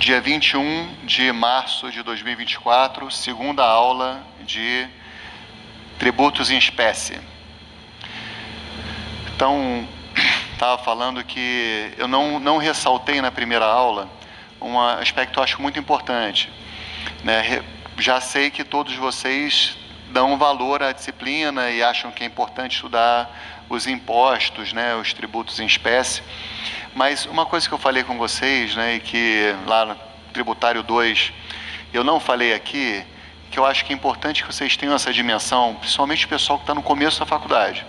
dia 21 de março de 2024, segunda aula de tributos em espécie. Então, estava falando que eu não ressaltei na primeira aula um aspecto que eu acho muito importante, né? Já sei que todos vocês dão valor à disciplina e acham que é importante estudar os impostos, né, os tributos em espécie, mas uma coisa que eu falei com vocês, né, e que lá no Tributário 2 eu não falei aqui, que eu acho que é importante que vocês tenham essa dimensão, principalmente o pessoal que está no começo da faculdade,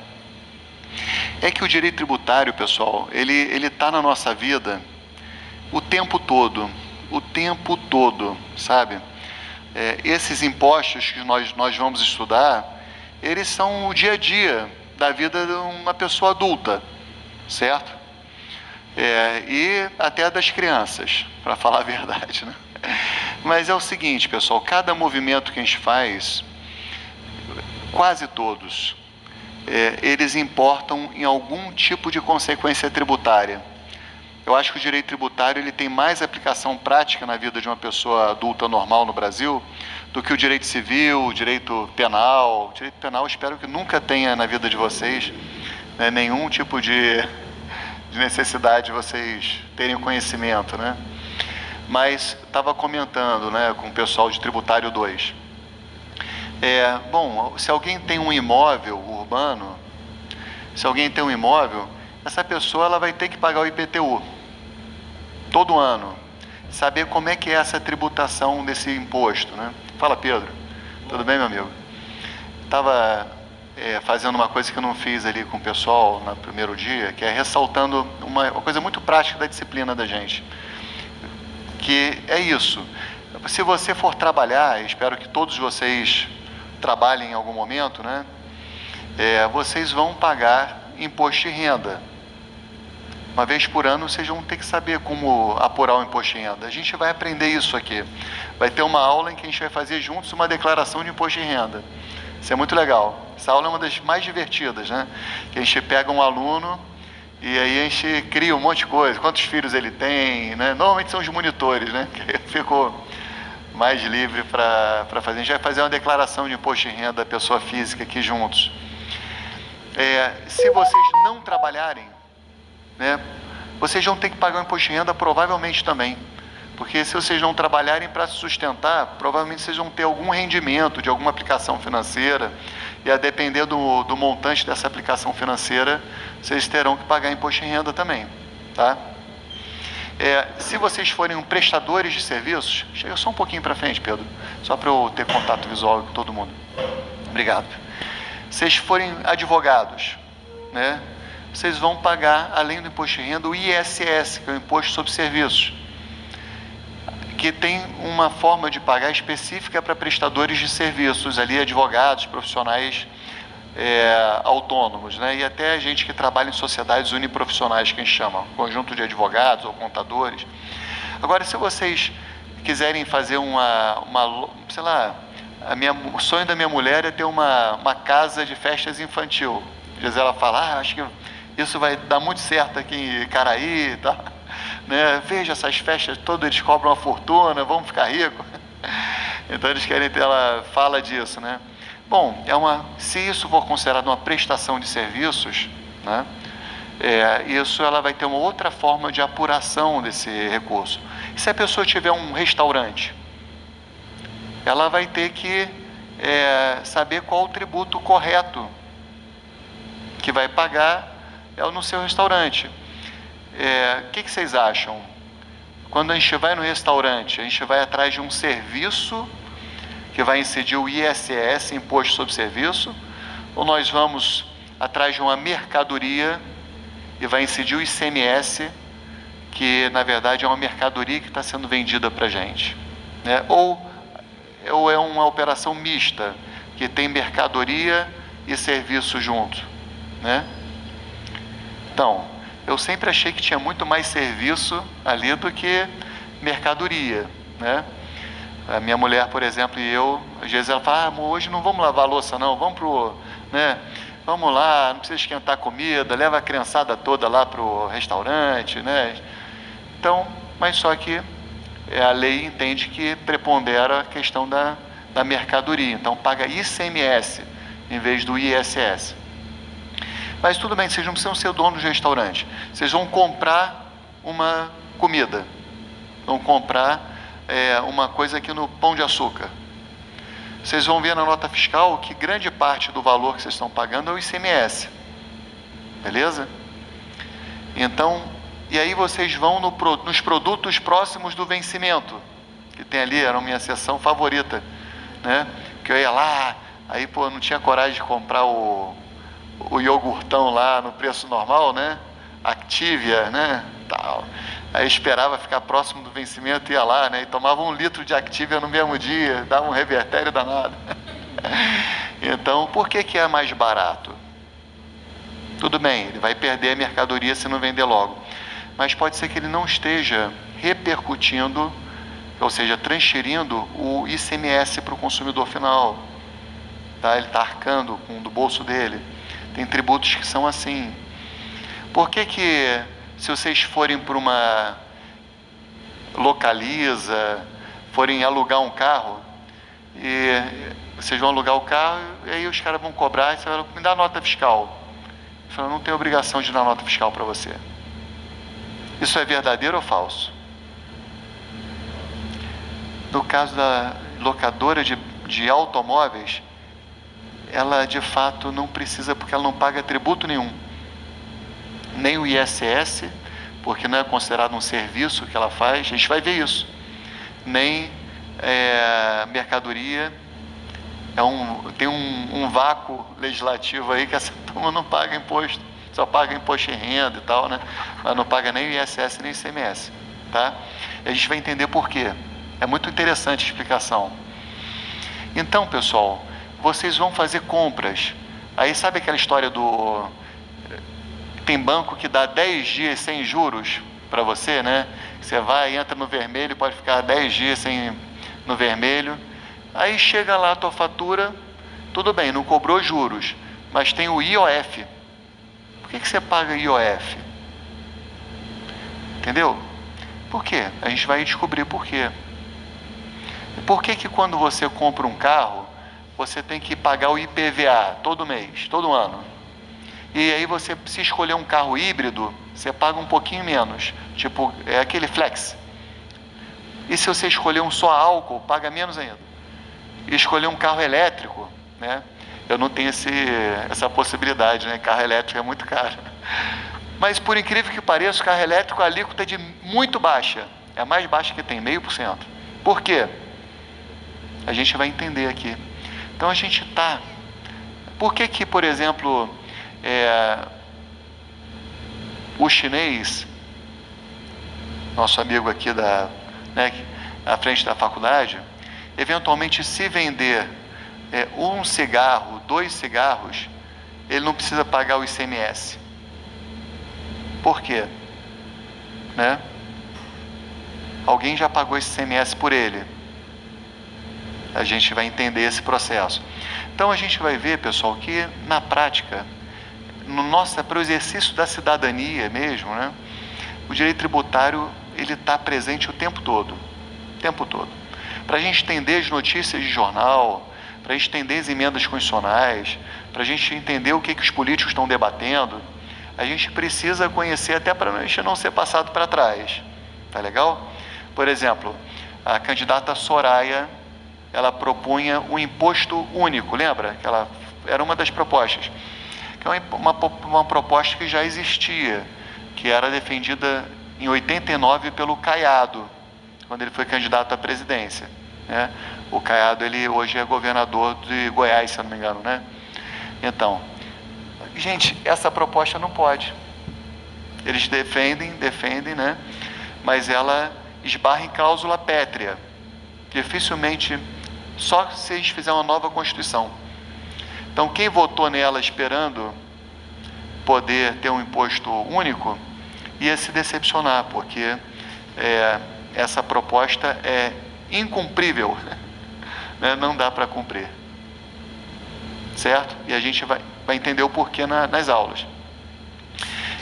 é que o direito tributário, pessoal, ele está na nossa vida o tempo todo, sabe? Esses impostos que nós vamos estudar, eles são o dia a dia da vida de uma pessoa adulta, certo? E até das crianças, para falar a verdade, né? Mas é o seguinte, pessoal, cada movimento que a gente faz, quase todos, eles importam em algum tipo de consequência tributária. Eu acho que o direito tributário ele tem mais aplicação prática na vida de uma pessoa adulta normal no Brasil do que o direito civil, o direito penal. O direito penal eu espero que nunca tenha na vida de vocês, né, nenhum tipo de necessidade de vocês terem conhecimento, né? Mas estava comentando, né, com o pessoal de Tributário 2. Bom, se alguém tem um imóvel urbano, essa pessoa ela vai ter que pagar o IPTU todo ano, saber como é que é essa tributação desse imposto, né? Fala, Pedro. Tudo bem, meu amigo? Estava fazendo uma coisa que eu não fiz ali com o pessoal no primeiro dia, que é ressaltando uma coisa muito prática da disciplina da gente, que é isso. Se você for trabalhar, espero que todos vocês trabalhem em algum momento, né? Vocês vão pagar imposto de renda. Uma vez por ano, vocês vão ter que saber como apurar o imposto de renda. A gente vai aprender isso aqui. Vai ter uma aula em que a gente vai fazer juntos uma declaração de imposto de renda. Isso é muito legal. Essa aula é uma das mais divertidas, né? Que a gente pega um aluno e aí a gente cria um monte de coisa. Quantos filhos ele tem, né? Normalmente são os monitores, né? Que ficou mais livre para fazer. A gente vai fazer uma declaração de imposto de renda da pessoa física aqui juntos. Se vocês não trabalharem, né, vocês vão ter que pagar o imposto de renda provavelmente também, porque se vocês não trabalharem para se sustentar, provavelmente vocês vão ter algum rendimento de alguma aplicação financeira, e a depender do montante dessa aplicação financeira, vocês terão que pagar imposto de renda também, tá? Se vocês forem prestadores de serviços, chega só um pouquinho para frente, Pedro, só para eu ter contato visual com todo mundo. Obrigado. Se vocês forem advogados, né, vocês vão pagar, além do imposto de renda, o ISS, que é o Imposto sobre Serviços, que tem uma forma de pagar específica para prestadores de serviços, ali advogados, profissionais autônomos, né? E até gente que trabalha em sociedades uniprofissionais, que a gente chama, conjunto de advogados ou contadores. Agora, se vocês quiserem fazer sei lá, o sonho da minha mulher é ter uma casa de festas infantil. Às vezes ela fala, acho que isso vai dar muito certo aqui em Caraí, tá? Né? Veja essas festas todas, eles cobram uma fortuna, vamos ficar ricos. Então eles querem ter, ela fala disso, né? Bom, se isso for considerado uma prestação de serviços, né? Isso ela vai ter uma outra forma de apuração desse recurso. E se a pessoa tiver um restaurante, ela vai ter que saber qual o tributo correto que vai pagar no seu restaurante. O que vocês acham? Quando a gente vai no restaurante, a gente vai atrás de um serviço que vai incidir o ISS, Imposto sobre Serviço, ou nós vamos atrás de uma mercadoria e vai incidir o ICMS, que na verdade é uma mercadoria que está sendo vendida para a gente, né? Ou é uma operação mista, que tem mercadoria e serviço junto, né? Então, eu sempre achei que tinha muito mais serviço ali do que mercadoria, né? A minha mulher, por exemplo, e eu, às vezes ela fala, hoje não vamos lavar a louça não, vamos lá, não precisa esquentar comida, leva a criançada toda lá para o restaurante, né? Então, mas só que a lei entende que prepondera a questão da mercadoria. Então, paga ICMS em vez do ISS. Mas tudo bem, vocês não precisam ser donos de restaurante. Vocês vão comprar uma comida. Vão comprar uma coisa aqui no Pão de Açúcar. Vocês vão ver na nota fiscal que grande parte do valor que vocês estão pagando é o ICMS. Beleza? Então, e aí vocês vão nos produtos próximos do vencimento, que tem ali, era a minha seção favorita, né? Que eu ia lá, aí pô, não tinha coragem de comprar o iogurtão lá no preço normal, né? Activia, né? Tal. Aí esperava ficar próximo do vencimento, ia lá, né? E tomava 1 litro de Activia no mesmo dia, dava um revertério danado. Então, por que é mais barato? Tudo bem, ele vai perder a mercadoria se não vender logo. Mas pode ser que ele não esteja repercutindo, ou seja, transferindo o ICMS para o consumidor final. Tá? Ele está arcando do bolso dele. Tem tributos que são assim. Por que se vocês forem para uma Localiza, forem alugar um carro, e vocês vão alugar o carro, e aí os caras vão cobrar, e você vai me dar nota fiscal. Você fala, não tem obrigação de dar nota fiscal para você. Isso é verdadeiro ou falso? No caso da locadora de automóveis, ela de fato não precisa, porque ela não paga tributo nenhum. Nem o ISS, porque não é considerado um serviço que ela faz, a gente vai ver isso. Nem mercadoria, tem um vácuo legislativo aí que essa turma não paga imposto, só paga imposto de renda e tal, né? Mas não paga nem o ISS nem o ICMS, tá? E a gente vai entender por quê. É muito interessante a explicação. Então, pessoal, vocês vão fazer compras. Aí sabe aquela história tem banco que dá 10 dias sem juros para você, né? Você vai, entra no vermelho, pode ficar 10 dias no vermelho. Aí chega lá a tua fatura, tudo bem, não cobrou juros, mas tem o IOF. Por que você paga IOF? Entendeu? Por quê? A gente vai descobrir por quê. Por que quando você compra um carro, você tem que pagar o IPVA todo mês, todo ano? E aí você, se escolher um carro híbrido, você paga um pouquinho menos, tipo, é aquele flex. E se você escolher um só álcool, paga menos ainda. E escolher um carro elétrico, né? Eu não tenho essa possibilidade, né? Carro elétrico é muito caro. Mas por incrível que pareça, o carro elétrico, a alíquota é de muito baixa. É a mais baixa que tem, 0,5%. Por quê? A gente vai entender aqui. Então a gente está... Por que, por exemplo, o chinês, nosso amigo aqui à frente da faculdade, eventualmente se vender um cigarro, 2 cigarros, ele não precisa pagar o ICMS. Por quê? Né? Alguém já pagou esse ICMS por ele. A gente vai entender esse processo. Então a gente vai ver, pessoal, que na prática, para o exercício da cidadania mesmo, né, o direito tributário ele está presente o tempo todo. Para a gente entender as notícias de jornal, para a gente entender as emendas constitucionais, para a gente entender o que os políticos estão debatendo, a gente precisa conhecer até para a gente não ser passado para trás. Tá legal? Por exemplo, a candidata Soraya, ela propunha um imposto único, lembra? Que ela era uma das propostas. Que é uma proposta que já existia, que era defendida em 89 pelo Caiado, quando ele foi candidato à presidência, né? O Caiado, ele hoje é governador de Goiás, se eu não me engano, né? Então, gente, essa proposta não pode. Eles defendem, né? Mas ela esbarra em cláusula pétrea. Dificilmente, só se eles fizerem uma nova Constituição. Então, quem votou nela esperando poder ter um imposto único, ia se decepcionar, porque essa proposta é incumprível, né? Não dá para cumprir, certo? E a gente vai entender o porquê nas aulas.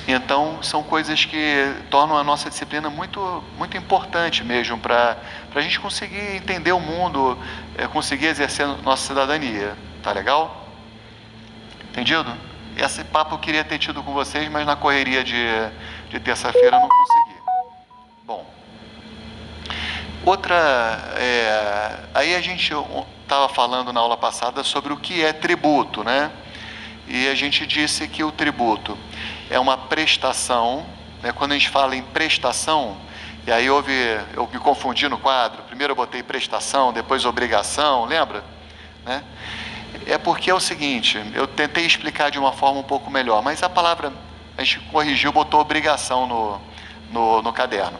Então, são coisas que tornam a nossa disciplina muito, muito importante mesmo para a gente conseguir entender o mundo, conseguir exercer nossa cidadania. Tá legal? Entendido? Esse papo eu queria ter tido com vocês, mas na correria de terça-feira eu não consegui. Bom, aí a gente estava falando na aula passada sobre o que é tributo, né? E a gente disse que o tributo é uma prestação, né? Quando a gente fala em prestação, e aí eu me confundi no quadro, primeiro eu botei prestação, depois obrigação, lembra? Né? É porque é o seguinte, eu tentei explicar de uma forma um pouco melhor, mas a palavra, a gente corrigiu, botou obrigação no caderno.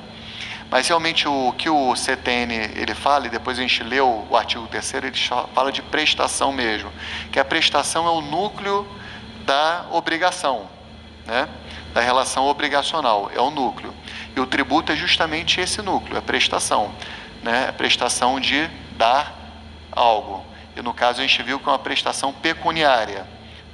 Mas realmente o que o CTN ele fala, e depois a gente leu o artigo 3º, ele fala de prestação mesmo, que a prestação é o núcleo da obrigação, né? Da relação obrigacional, é o núcleo. E o tributo é justamente esse núcleo, a prestação, né? A prestação de dar algo. E no caso a gente viu que é uma prestação pecuniária,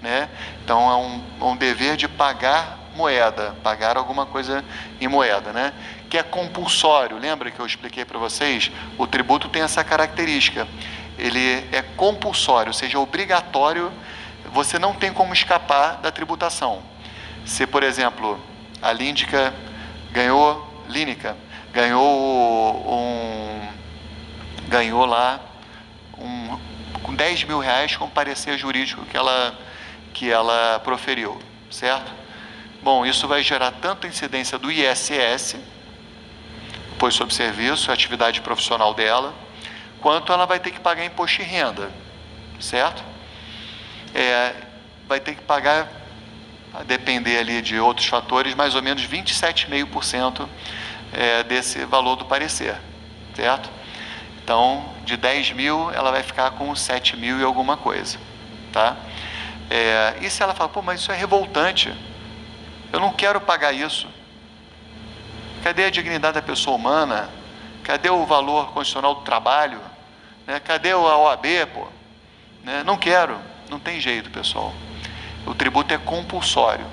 né? Então é um dever de pagar moeda, pagar alguma coisa em moeda, né? Que é compulsório. Lembra que eu expliquei para vocês? O tributo tem essa característica. Ele é compulsório, ou seja, obrigatório. Você não tem como escapar da tributação. Se, por exemplo, a Línica ganhou lá com 10 mil reais com parecer jurídico que ela proferiu, certo? Bom, isso vai gerar tanto incidência do ISS, imposto sobre serviço, a atividade profissional dela, quanto ela vai ter que pagar imposto de renda, certo? Vai ter que pagar, a depender ali de outros fatores, mais ou menos 27,5% desse valor do parecer, certo? Então, de 10 mil, ela vai ficar com 7 mil e alguma coisa, tá? E se ela fala, pô, mas isso é revoltante, eu não quero pagar isso. Cadê a dignidade da pessoa humana? Cadê o valor constitucional do trabalho? Né? Cadê a OAB, pô? Né? Não quero, não tem jeito, pessoal. O tributo é compulsório.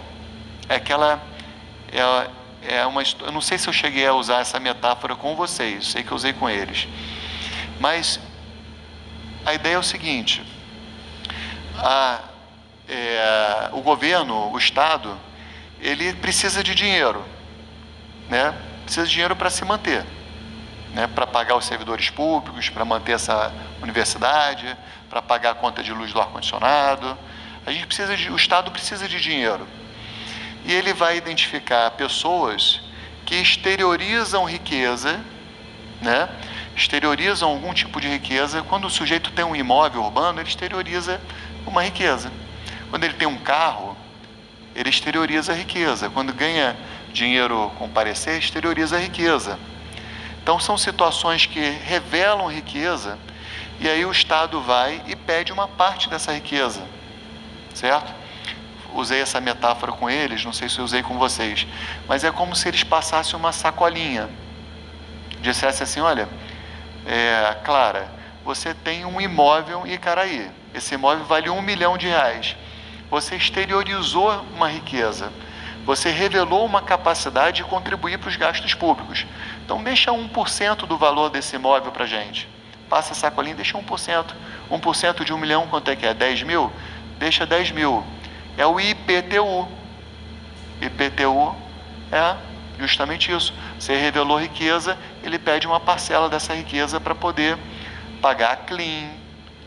Eu não sei se eu cheguei a usar essa metáfora com vocês, sei que eu usei com eles. Mas a ideia é o seguinte, o governo, o Estado, ele precisa de dinheiro, né? Precisa de dinheiro para se manter, né? Para pagar os servidores públicos, para manter essa universidade, para pagar a conta de luz do ar-condicionado. O Estado precisa de dinheiro. E ele vai identificar pessoas que exteriorizam riqueza, né? Exteriorizam algum tipo de riqueza. Quando o sujeito tem um imóvel urbano, ele exterioriza uma riqueza. Quando ele tem um carro, ele exterioriza a riqueza. Quando ganha dinheiro com parecer, exterioriza a riqueza. Então, são situações que revelam riqueza, e aí o Estado vai e pede uma parte dessa riqueza, certo? Usei essa metáfora com eles, não sei se eu usei com vocês, mas é como se eles passassem uma sacolinha, dissessem assim, olha, Clara, você tem um imóvel em Icaraí, esse imóvel vale R$1 milhão, você exteriorizou uma riqueza, você revelou uma capacidade de contribuir para os gastos públicos, então deixa 1% do valor desse imóvel para a gente, passa a sacolinha e deixa 1%, 1% de R$1 milhão, quanto é que é? 10 mil? Deixa 10 mil, é o IPTU. IPTU é justamente isso. Você revelou riqueza, ele pede uma parcela dessa riqueza para poder pagar a CLIM,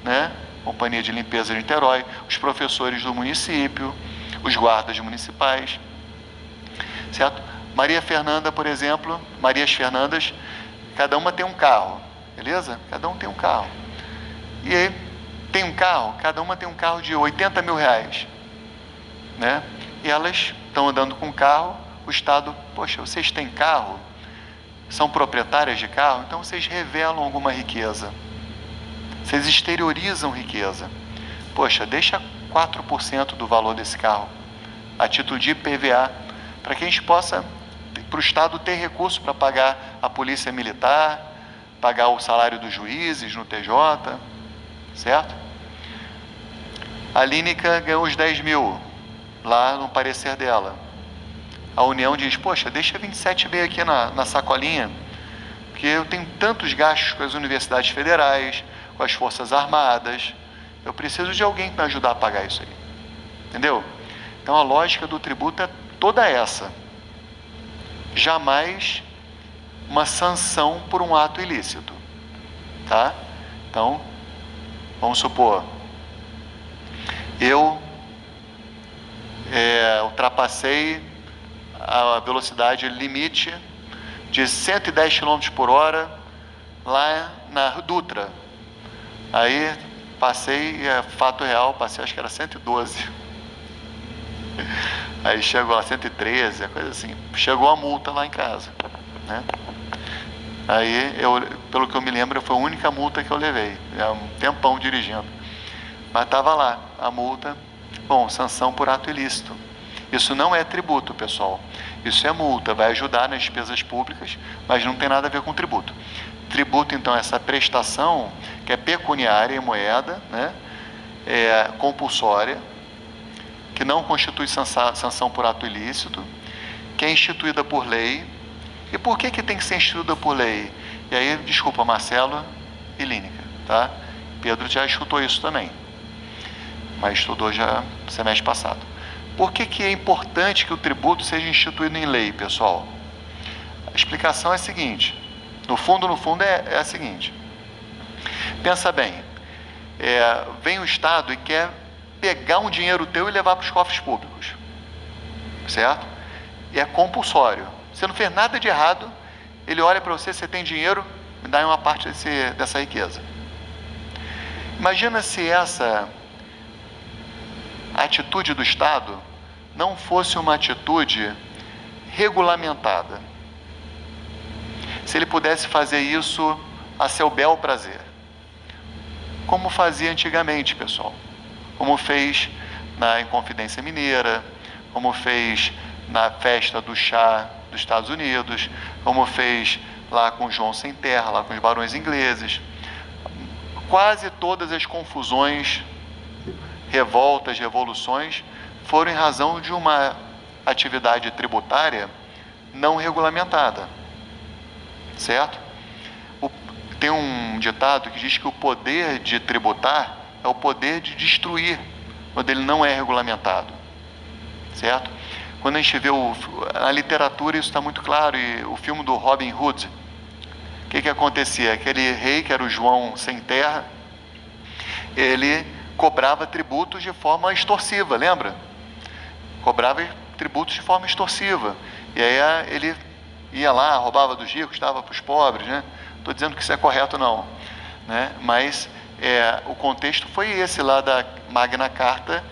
né? Companhia de Limpeza de Niterói, os professores do município, os guardas municipais, certo? Maria Fernanda, por exemplo, Marias Fernandas, cada uma tem um carro, beleza? Cada um tem um carro. E aí, tem um carro, cada uma tem um carro de R$80 mil, né? E elas estão andando com carro, o Estado, poxa, vocês têm carro? São proprietárias de carro? Então vocês revelam alguma riqueza. Vocês exteriorizam riqueza. Poxa, deixa 4% do valor desse carro, a título de IPVA, para que a gente possa, para o Estado ter recurso para pagar a polícia militar, pagar o salário dos juízes no TJ, certo? A Línica ganhou os 10 mil, lá no parecer dela. A União diz, poxa, deixa 27B aqui na sacolinha, porque eu tenho tantos gastos com as universidades federais, com as Forças Armadas, eu preciso de alguém para me ajudar a pagar isso aí. Entendeu? Então a lógica do tributo é toda essa. Jamais uma sanção por um ato ilícito. Tá? Então, vamos supor, eu ultrapassei a velocidade limite de 110 km por hora lá na Dutra. Aí passei, fato real, passei, acho que era 112. Aí chegou a 113, coisa assim. Chegou a multa lá em casa, né? Aí, pelo que eu me lembro, foi a única multa que eu levei. Um tempão dirigindo. Mas estava lá, a multa. Bom, sanção por ato ilícito. Isso não é tributo, pessoal. Isso é multa, vai ajudar nas despesas públicas, mas não tem nada a ver com tributo. Tributo, então, é essa prestação que é pecuniária em moeda, né? Compulsória, que não constitui sanção por ato ilícito, que é instituída por lei. E por que tem que ser instituída por lei? E aí, desculpa, Marcelo e Línica, tá? Pedro já escutou isso também, mas estudou já semestre passado. Por que é importante que o tributo seja instituído em lei, pessoal? A explicação é a seguinte, no fundo é a seguinte. Pensa bem, vem o Estado e quer pegar um dinheiro teu e levar para os cofres públicos, certo? E é compulsório. Você não fez nada de errado, ele olha para você, você tem dinheiro, me dá uma parte dessa riqueza. Imagina se essa atitude do Estado não fosse uma atitude regulamentada. Se ele pudesse fazer isso a seu bel prazer. Como fazia antigamente, pessoal. Como fez na Inconfidência Mineira, como fez na festa do chá dos Estados Unidos, como fez lá com João Sem Terra, lá com os barões ingleses. Quase todas as confusões, revoltas, revoluções, foram em razão de uma atividade tributária não regulamentada, certo? Tem um ditado que diz que o poder de tributar é o poder de destruir, quando ele não é regulamentado, certo? Quando a gente vê na literatura isso está muito claro, e o filme do Robin Hood, o que acontecia? Aquele rei, que era o João Sem Terra, ele cobrava tributos de forma extorsiva, lembra? Cobrava tributos de forma extorsiva. E aí ele ia lá, roubava dos ricos, dava para os pobres, né? Estou dizendo que isso é correto, não, né? Mas o contexto foi esse lá da Magna Carta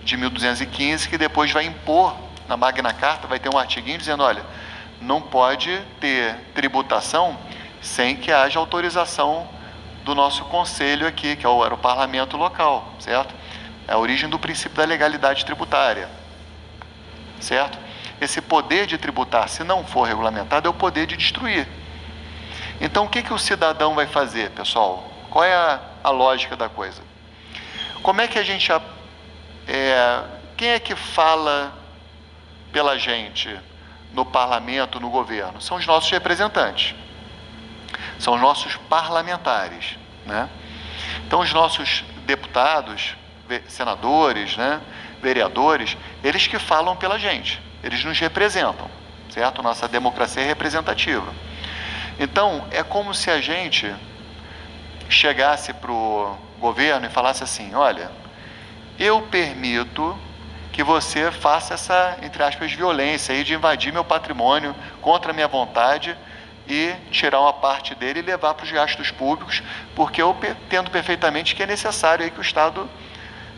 de 1215, que depois vai impor, na Magna Carta vai ter um artiguinho dizendo, olha, não pode ter tributação sem que haja autorização do nosso conselho aqui, que era o parlamento local, certo? É a origem do princípio da legalidade tributária, certo? Esse poder de tributar, se não for regulamentado, é o poder de destruir. Então, o que o cidadão vai fazer, pessoal? Qual é a lógica da coisa? Como é que a gente... quem é que fala pela gente no parlamento, no governo? São os nossos representantes. São os nossos parlamentares, né? Então, os nossos deputados, senadores, né, vereadores, eles que falam pela gente, eles nos representam, certo? Nossa democracia é representativa. Então, é como se a gente chegasse para o governo e falasse assim, olha, eu permito que você faça essa, entre aspas, violência aí de invadir meu patrimônio contra a minha vontade e tirar uma parte dele e levar para os gastos públicos, porque eu entendo perfeitamente que é necessário aí que o Estado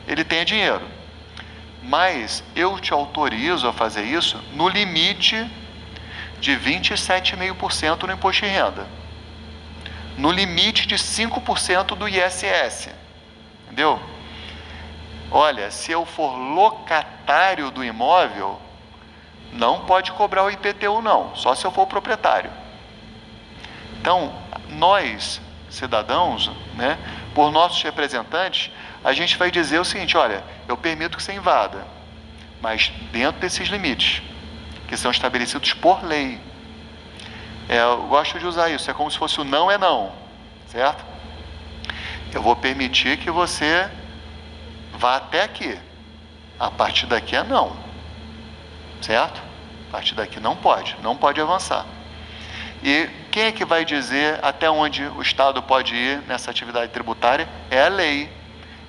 ele tenha dinheiro. Mas eu te autorizo a fazer isso no limite de 27,5% no imposto de renda, no limite de 5% do ISS, entendeu? Olha, se eu for locatário do imóvel, não pode cobrar o IPTU não, só se eu for proprietário. Então, nós, cidadãos, né, por nossos representantes, a gente vai dizer o seguinte, olha, eu permito que você invada, mas dentro desses limites. que são estabelecidos por lei. Eu gosto de usar isso, é como se fosse o não é não, certo? Eu vou permitir que você vá até aqui. A partir daqui é não, certo? A partir daqui não pode avançar. E quem é que vai dizer até onde o Estado pode ir nessa atividade tributária? É a lei.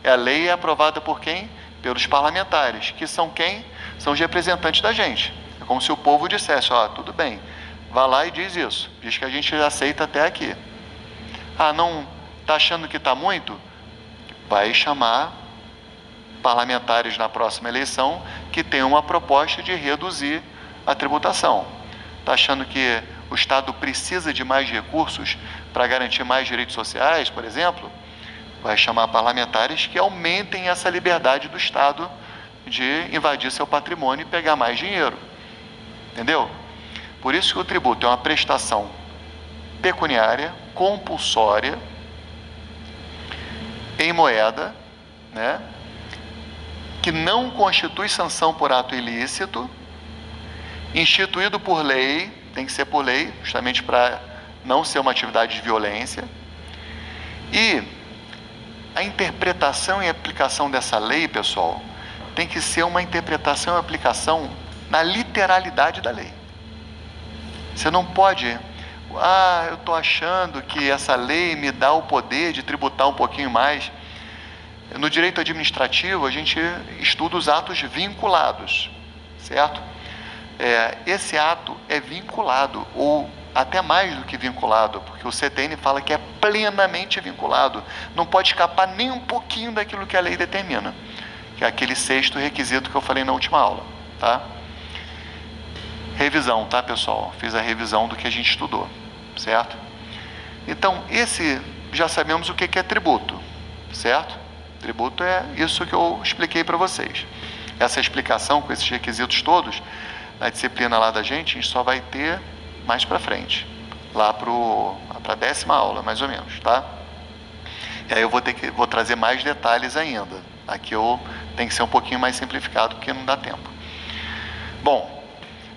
A lei é aprovada por quem? Pelos parlamentares, que são quem? São os representantes da gente. É como se o povo dissesse, ó, tudo bem, vá lá e diz isso. Diz que a gente aceita até aqui. Ah, não está achando que está muito? Vai chamar parlamentares na próxima eleição que tenham uma proposta de reduzir a tributação. Está achando que o Estado precisa de mais recursos para garantir mais direitos sociais, por exemplo? Vai chamar parlamentares que aumentem essa liberdade do Estado de invadir seu patrimônio e pegar mais dinheiro. Entendeu? Por isso que o tributo é uma prestação pecuniária, compulsória, em moeda, né? Que não constitui sanção por ato ilícito, instituído por lei, tem que ser por lei, justamente para não ser uma atividade de violência. E a interpretação e aplicação dessa lei, pessoal, tem que ser uma interpretação e aplicação na literalidade da lei. Você não pode, eu estou achando que essa lei me dá o poder de tributar um pouquinho mais. No direito administrativo, a gente estuda os atos vinculados, certo? Esse ato é vinculado, ou até mais do que vinculado, porque o CTN fala que é plenamente vinculado. Não pode escapar nem um pouquinho daquilo que a lei determina, que é aquele sexto requisito que eu falei na última aula, tá? Revisão, tá, pessoal? Fiz a revisão do que a gente estudou, certo? Então, já sabemos o que é tributo, certo? Tributo é isso que eu expliquei para vocês. Essa explicação com esses requisitos todos, na disciplina lá da gente, a gente só vai ter mais para frente, lá para a 10ª aula, mais ou menos, tá? E aí eu vou trazer mais detalhes ainda. Aqui eu tenho que ser um pouquinho mais simplificado, porque não dá tempo. Bom,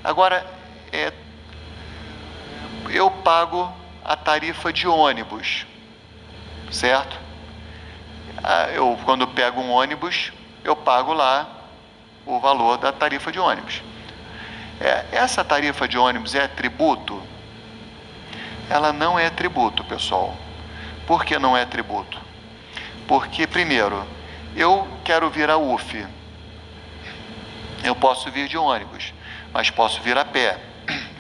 agora, eu pago a tarifa de ônibus, certo? Quando eu pego um ônibus, eu pago lá o valor da tarifa de ônibus. Essa tarifa de ônibus é tributo? Ela não é tributo, pessoal. Por que não é tributo? Porque, primeiro, eu quero vir a UF. Eu posso vir de ônibus, mas posso vir a pé.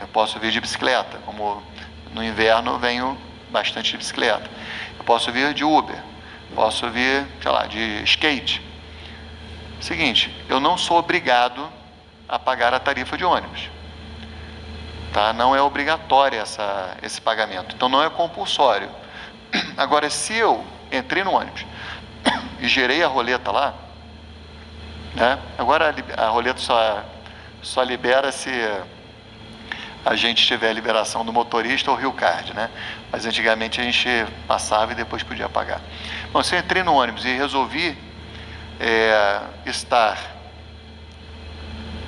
Eu posso vir de bicicleta, como no inverno venho bastante de bicicleta. Eu posso vir de Uber. Posso vir, sei lá, de skate. Seguinte, eu não sou obrigado a pagar a tarifa de ônibus. Tá? Não é obrigatório esse pagamento. Então, não é compulsório. Agora, se eu entrei no ônibus e gerei a roleta lá, né? Agora a roleta só libera se a gente tiver a liberação do motorista ou Rio Card, né? Mas antigamente a gente passava e depois podia pagar. Bom, se eu entrei no ônibus e resolvi estar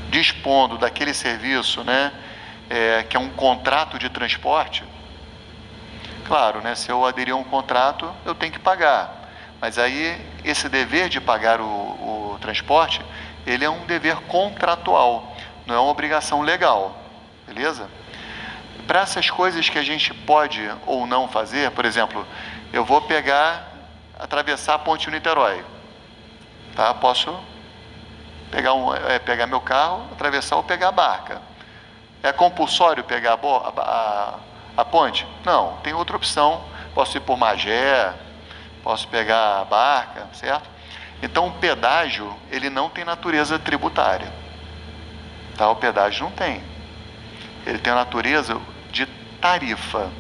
dispondo daquele serviço, né? Que é um contrato de transporte, claro, né? Se eu aderir a um contrato, eu tenho que pagar. Mas aí, esse dever de pagar o transporte, ele é um dever contratual, não é uma obrigação legal. Beleza? Para essas coisas que a gente pode ou não fazer, por exemplo, eu vou atravessar a ponte Niterói, tá? Posso pegar meu carro, atravessar ou pegar a barca. É compulsório pegar a ponte? Não, tem outra opção. Posso ir por Magé, posso pegar a barca, certo? Então, o pedágio, ele não tem natureza tributária, tá? O pedágio não tem. Ele tem a natureza de tarifa.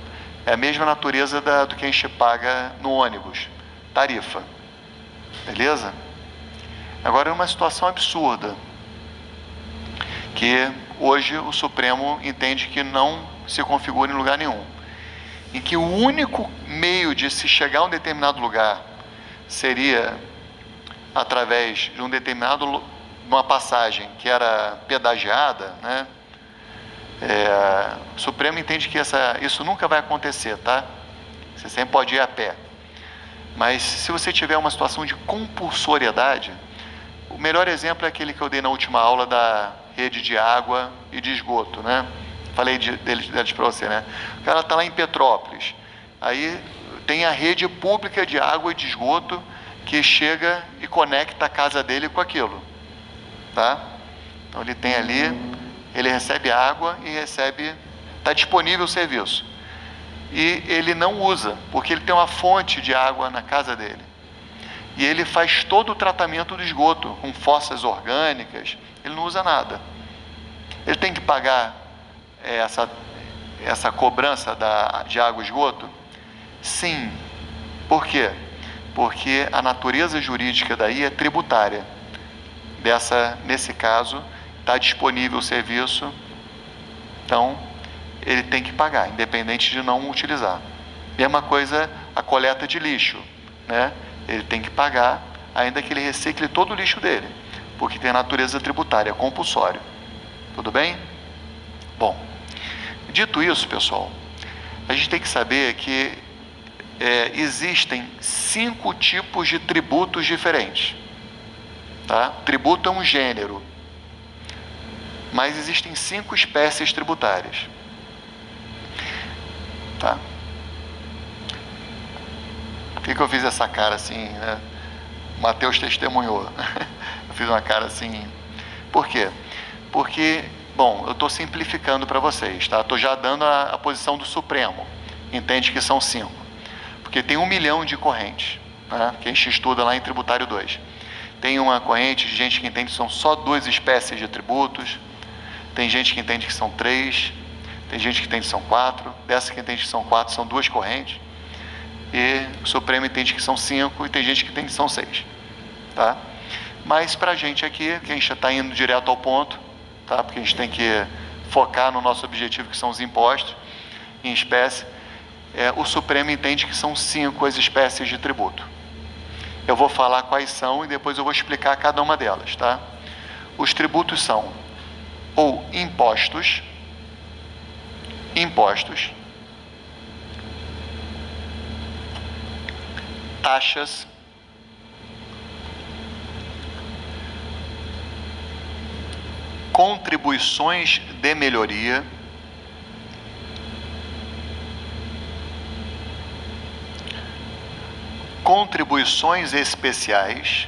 É a mesma natureza do que a gente paga no ônibus. Tarifa. Beleza? Agora, é uma situação absurda, que hoje o Supremo entende que não se configura em lugar nenhum. Em que o único meio de se chegar a um determinado lugar seria através de uma passagem que era pedagiada, né? O Supremo entende que isso nunca vai acontecer, tá? Você sempre pode ir a pé. Mas se você tiver uma situação de compulsoriedade, o melhor exemplo é aquele que eu dei na última aula da rede de água e de esgoto, né? Falei deles para você, né? O cara está lá em Petrópolis, aí tem a rede pública de água e de esgoto que chega e conecta a casa dele com aquilo, tá? Então ele tem ali, ele recebe água e está disponível o serviço. E ele não usa, porque ele tem uma fonte de água na casa dele. E ele faz todo o tratamento do esgoto, com fossas orgânicas, ele não usa nada. Ele tem que pagar essa cobrança de água e esgoto? Sim. Por quê? Porque a natureza jurídica daí é tributária. Nesse caso, está disponível o serviço, então ele tem que pagar, independente de não utilizar. Mesma coisa a coleta de lixo, né? Ele tem que pagar, ainda que ele recicle todo o lixo dele, porque tem a natureza tributária, é compulsório. Tudo bem? Bom, dito isso, pessoal, a gente tem que saber que existem 5 tipos de tributos diferentes. Tá? Tributo é um gênero, mas existem 5 espécies tributárias. Tá? Por que eu fiz essa cara assim, né? Mateus testemunhou. Eu fiz uma cara assim. Por quê? Porque, bom, eu estou simplificando para vocês, tá? Estou já dando a posição do Supremo. Entende que são 5. Porque tem 1 milhão de correntes, né? Que a gente estuda lá em Tributário 2. Tem uma corrente de gente que entende que são só 2 espécies de tributos. Tem gente que entende que são 3. Tem gente que entende que são 4. Dessa que entende que são 4, são 2 correntes. E o Supremo entende que são 5. E tem gente que entende que são 6. Tá? Mas para a gente aqui, que a gente já está indo direto ao ponto, tá? Porque a gente tem que focar no nosso objetivo, que são os impostos em espécie, o Supremo entende que são 5 as espécies de tributo. Eu vou falar quais são e depois eu vou explicar cada uma delas, tá? Os tributos são ou impostos, taxas, contribuições de melhoria, contribuições especiais,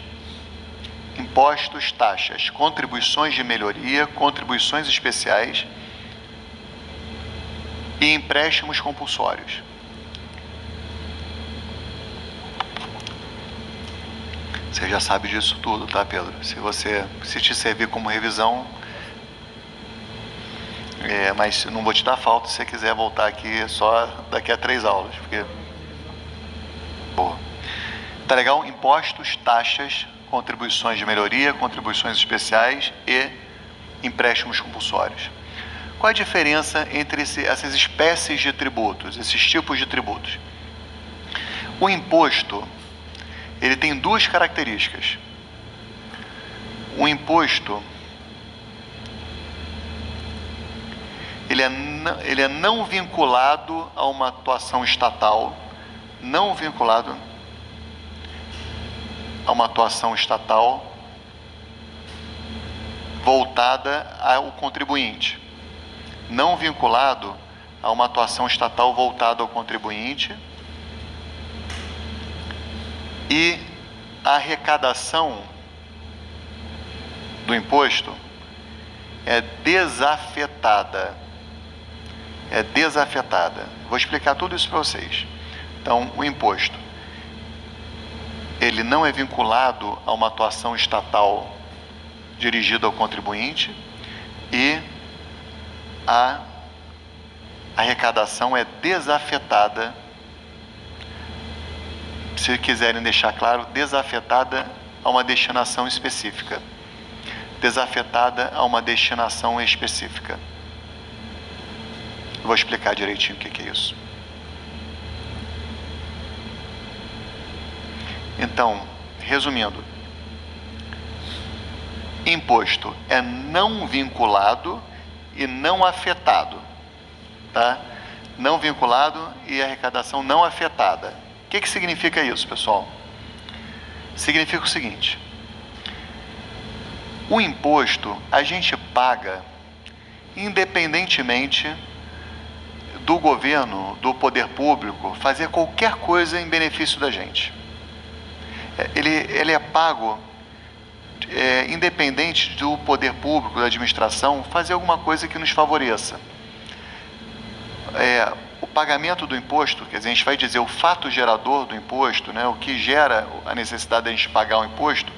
impostos, taxas, contribuições de melhoria, contribuições especiais e empréstimos compulsórios. Você já sabe disso tudo, tá, Pedro? Se te servir como revisão, mas não vou te dar falta se você quiser voltar aqui só daqui a 3 aulas, porque... Boa. Tá legal? Impostos, taxas, contribuições de melhoria, contribuições especiais e empréstimos compulsórios. Qual a diferença entre essas espécies de tributos, esses tipos de tributos? O imposto, ele tem 2 características. O imposto, ele é não vinculado a uma atuação estatal, não vinculado a uma atuação estatal voltada ao contribuinte. Não vinculado a uma atuação estatal voltada ao contribuinte. E a arrecadação do imposto é desafetada. Vou explicar tudo isso para vocês. Então, o imposto, ele não é vinculado a uma atuação estatal dirigida ao contribuinte e a arrecadação é desafetada. Se quiserem deixar claro, desafetada a uma destinação específica. Desafetada a uma destinação específica. Vou explicar direitinho o que é isso. Então, resumindo, imposto é não vinculado e não afetado, tá? Não vinculado e arrecadação não afetada. O que significa isso, pessoal? Significa o seguinte: o imposto a gente paga independentemente do governo, do poder público, fazer qualquer coisa em benefício da gente. Ele é pago independente do poder público, da administração, fazer alguma coisa que nos favoreça. O pagamento do imposto, quer dizer, a gente vai dizer o fato gerador do imposto, né, o que gera a necessidade de a gente pagar o imposto,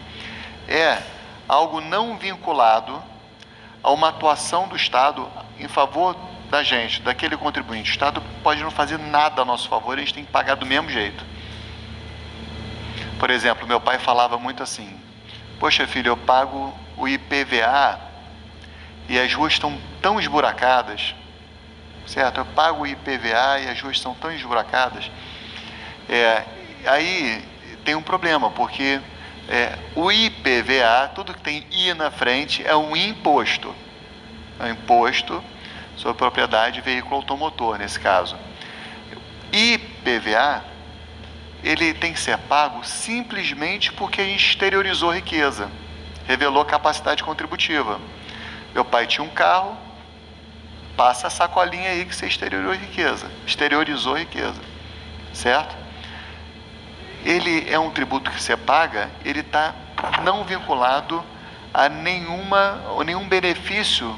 é algo não vinculado a uma atuação do Estado em favor da gente, daquele contribuinte. O Estado pode não fazer nada a nosso favor, a gente tem que pagar do mesmo jeito. Por exemplo, meu pai falava muito assim: poxa, filho, eu pago o IPVA e as ruas estão tão esburacadas, certo? Eu pago o IPVA e as ruas estão tão esburacadas. Aí tem um problema, porque o IPVA, tudo que tem I na frente, é um imposto. É um imposto sobre propriedade de veículo automotor, nesse caso. IPVA, ele tem que ser pago simplesmente porque a gente exteriorizou riqueza, revelou capacidade contributiva. Meu pai tinha um carro, passa a sacolinha aí que você exteriorizou riqueza, certo? Ele é um tributo que você paga, ele está não vinculado a nenhum benefício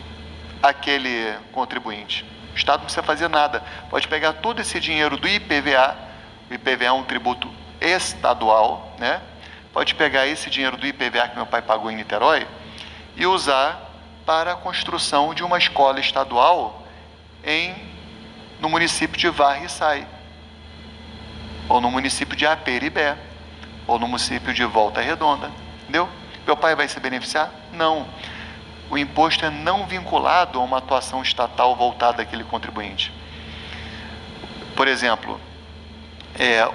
àquele contribuinte. O Estado não precisa fazer nada, pode pegar todo esse dinheiro do IPVA, o IPVA é um tributo estadual, né? Pode pegar esse dinheiro do IPVA que meu pai pagou em Niterói e usar para a construção de uma escola estadual no município de Varre-Sai, ou no município de Aperibé, ou no município de Volta Redonda, entendeu? Meu pai vai se beneficiar? Não. O imposto é não vinculado a uma atuação estatal voltada àquele contribuinte. Por exemplo,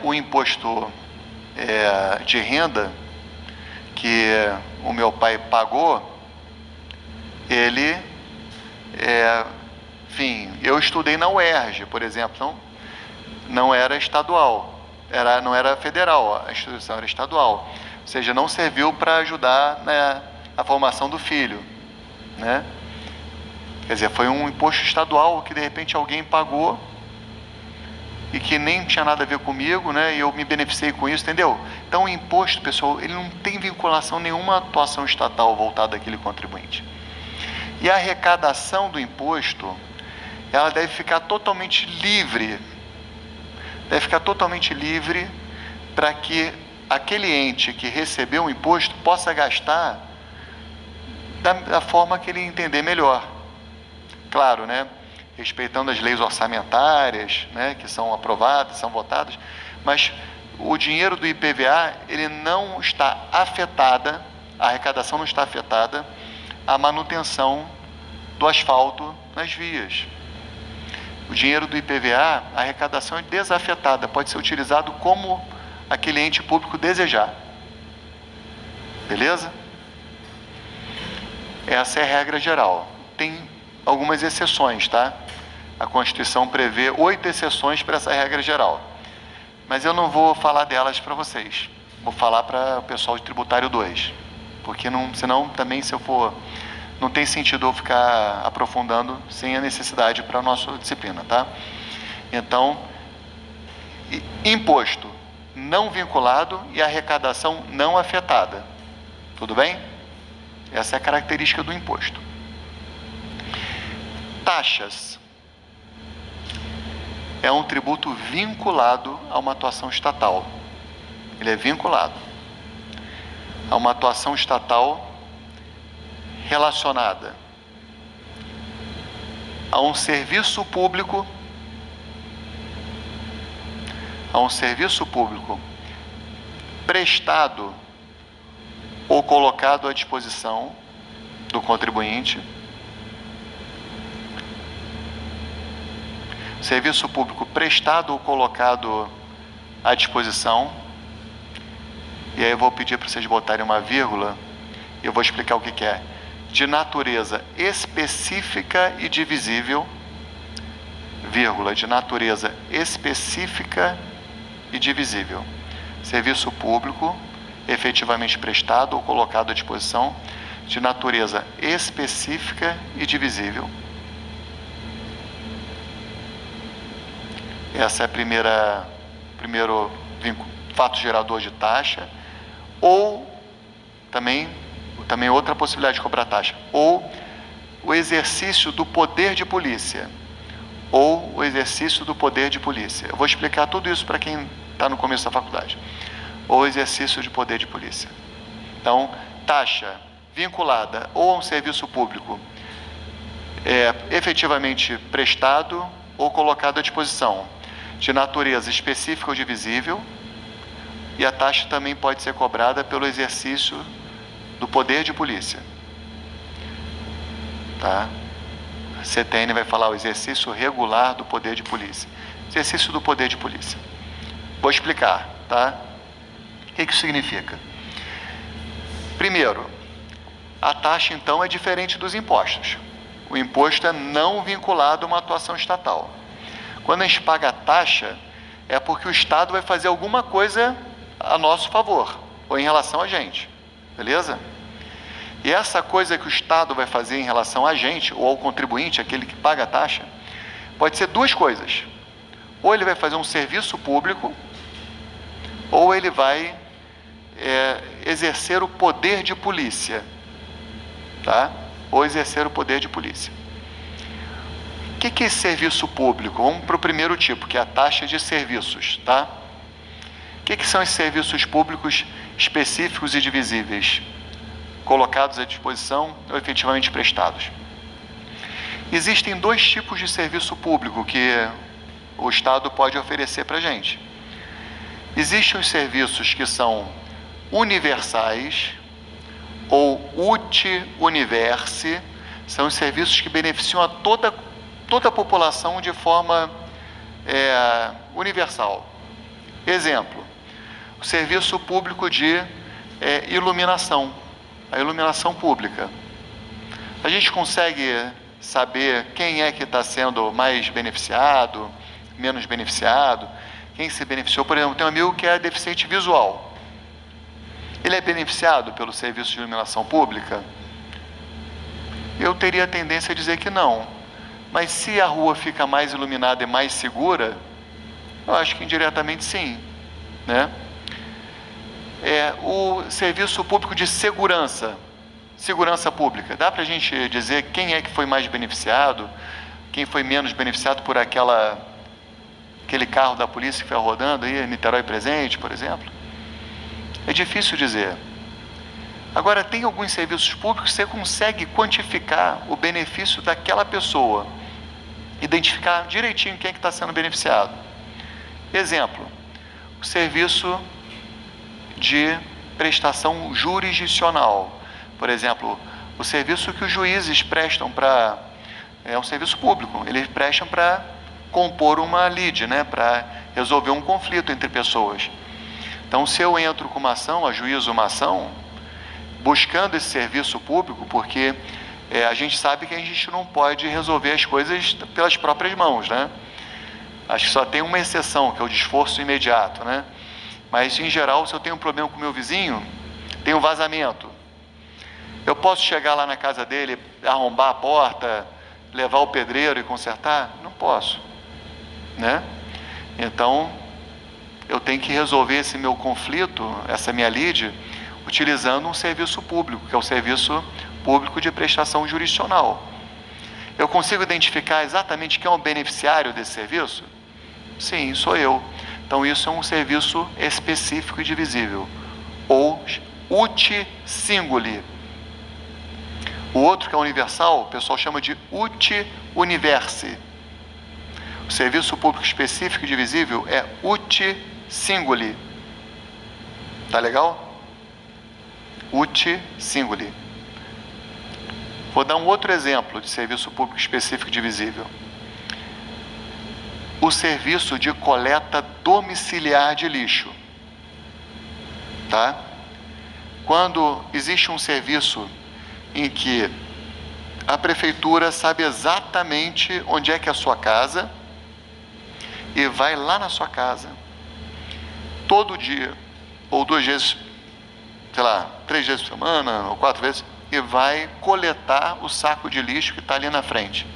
o imposto de renda que o meu pai pagou, eu estudei na UERJ, por exemplo, então não era estadual, não era federal, a instituição era estadual, ou seja, não serviu para ajudar na formação do filho, né? Quer dizer, foi um imposto estadual que de repente alguém pagou e que nem tinha nada a ver comigo, né? E eu me beneficiei com isso, entendeu? Então o imposto, pessoal, ele não tem vinculação nenhuma à atuação estatal voltada àquele contribuinte. E a arrecadação do imposto, ela deve ficar totalmente livre. Deve ficar totalmente livre para que aquele ente que recebeu o imposto possa gastar da forma que ele entender melhor. Claro, né? Respeitando as leis orçamentárias, né? Que são aprovadas, são votadas, mas o dinheiro do IPVA, ele não está afetada, a arrecadação não está afetada à manutenção do asfalto nas vias. O dinheiro do IPVA, a arrecadação é desafetada, pode ser utilizado como aquele ente público desejar. Beleza? Essa é a regra geral. Tem algumas exceções, tá? A Constituição prevê 8 exceções para essa regra geral. Mas eu não vou falar delas para vocês. Vou falar para o pessoal de Tributário 2. Porque senão também, se eu for... Não tem sentido eu ficar aprofundando sem a necessidade para a nossa disciplina, tá? Então, imposto não vinculado e arrecadação não afetada. Tudo bem? Essa é a característica do imposto. Taxas. É um tributo vinculado a uma atuação estatal. Ele é vinculado a uma atuação estatal relacionada a um serviço público, prestado ou colocado à disposição do contribuinte, serviço público prestado ou colocado à disposição, e aí eu vou pedir para vocês botarem uma vírgula e eu vou explicar o que é. de natureza específica e divisível, vírgula, de natureza específica e divisível. Serviço público efetivamente prestado ou colocado à disposição de natureza específica e divisível. Essa é a primeiro fato gerador de taxa, ou também outra possibilidade de cobrar taxa, ou o exercício do poder de polícia, ou o exercício do poder de polícia. Eu vou explicar tudo isso para quem está no começo da faculdade. Ou exercício de poder de polícia. Então, taxa vinculada ou a um serviço público efetivamente prestado ou colocado à disposição, de natureza específica ou divisível, e a taxa também pode ser cobrada pelo exercício do poder de polícia. Tá? A CTN vai falar o exercício regular do poder de polícia. Exercício do poder de polícia. Vou explicar, tá? O que isso significa? Primeiro, a taxa então é diferente dos impostos. O imposto é não vinculado a uma atuação estatal. Quando a gente paga a taxa, é porque o Estado vai fazer alguma coisa a nosso favor, ou em relação a gente, beleza? E essa coisa que o Estado vai fazer em relação a gente, ou ao contribuinte, aquele que paga a taxa, pode ser duas coisas. Ou ele vai fazer um serviço público, ou ele vai exercer o poder de polícia, tá? Ou exercer o poder de polícia. O que é serviço público? Vamos para o primeiro tipo, que é a taxa de serviços, tá? O que são esses serviços públicos específicos e divisíveis, colocados à disposição ou efetivamente prestados? Existem dois tipos de serviço público que o Estado pode oferecer para a gente. Existem os serviços que são universais ou uti universi, são os serviços que beneficiam a toda a população de forma universal. Exemplo, o serviço público de iluminação, a iluminação pública. A gente consegue saber quem é que está sendo mais beneficiado, menos beneficiado, quem se beneficiou. Por exemplo, tem um amigo que é deficiente visual. Ele é beneficiado pelo serviço de iluminação pública? Eu teria a tendência a dizer que não. Mas se a rua fica mais iluminada e mais segura, eu acho que indiretamente sim, né? O serviço público de segurança pública. Dá para a gente dizer quem é que foi mais beneficiado, quem foi menos beneficiado por aquele carro da polícia que foi rodando aí, Niterói Presente, por exemplo? É difícil dizer. Agora, tem alguns serviços públicos que você consegue quantificar o benefício daquela pessoa, identificar direitinho quem é que está sendo beneficiado. Exemplo, o serviço de prestação jurisdicional. Por exemplo, o serviço que os juízes prestam para... É um serviço público, eles prestam para compor uma lide, né, para resolver um conflito entre pessoas. Então, se eu entro com uma ação, ajuizo uma ação, buscando esse serviço público, porque a gente sabe que a gente não pode resolver as coisas pelas próprias mãos, né? Acho que só tem uma exceção, que é o de esforço imediato, né? Mas, em geral, se eu tenho um problema com o meu vizinho, tem um vazamento. Eu posso chegar lá na casa dele, arrombar a porta, levar o pedreiro e consertar? Não posso, né? Então, eu tenho que resolver esse meu conflito, essa minha lide, utilizando um serviço público, que é o serviço público de prestação jurisdicional. Eu consigo identificar exatamente quem é o beneficiário desse serviço? Sim, sou eu. Então, isso é um serviço específico e divisível, ou uti singuli. O outro, que é universal, o pessoal chama de uti universi. O serviço público específico e divisível é uti singuli. Tá legal? Uti singuli. Vou dar um outro exemplo de serviço público específico e divisível. O serviço de coleta domiciliar de lixo. Tá? Quando existe um serviço em que a prefeitura sabe exatamente onde é que é a sua casa e vai lá na sua casa todo dia, ou 2 vezes, sei lá, 3 vezes por semana, ou 4 vezes, e vai coletar o saco de lixo que está ali na frente.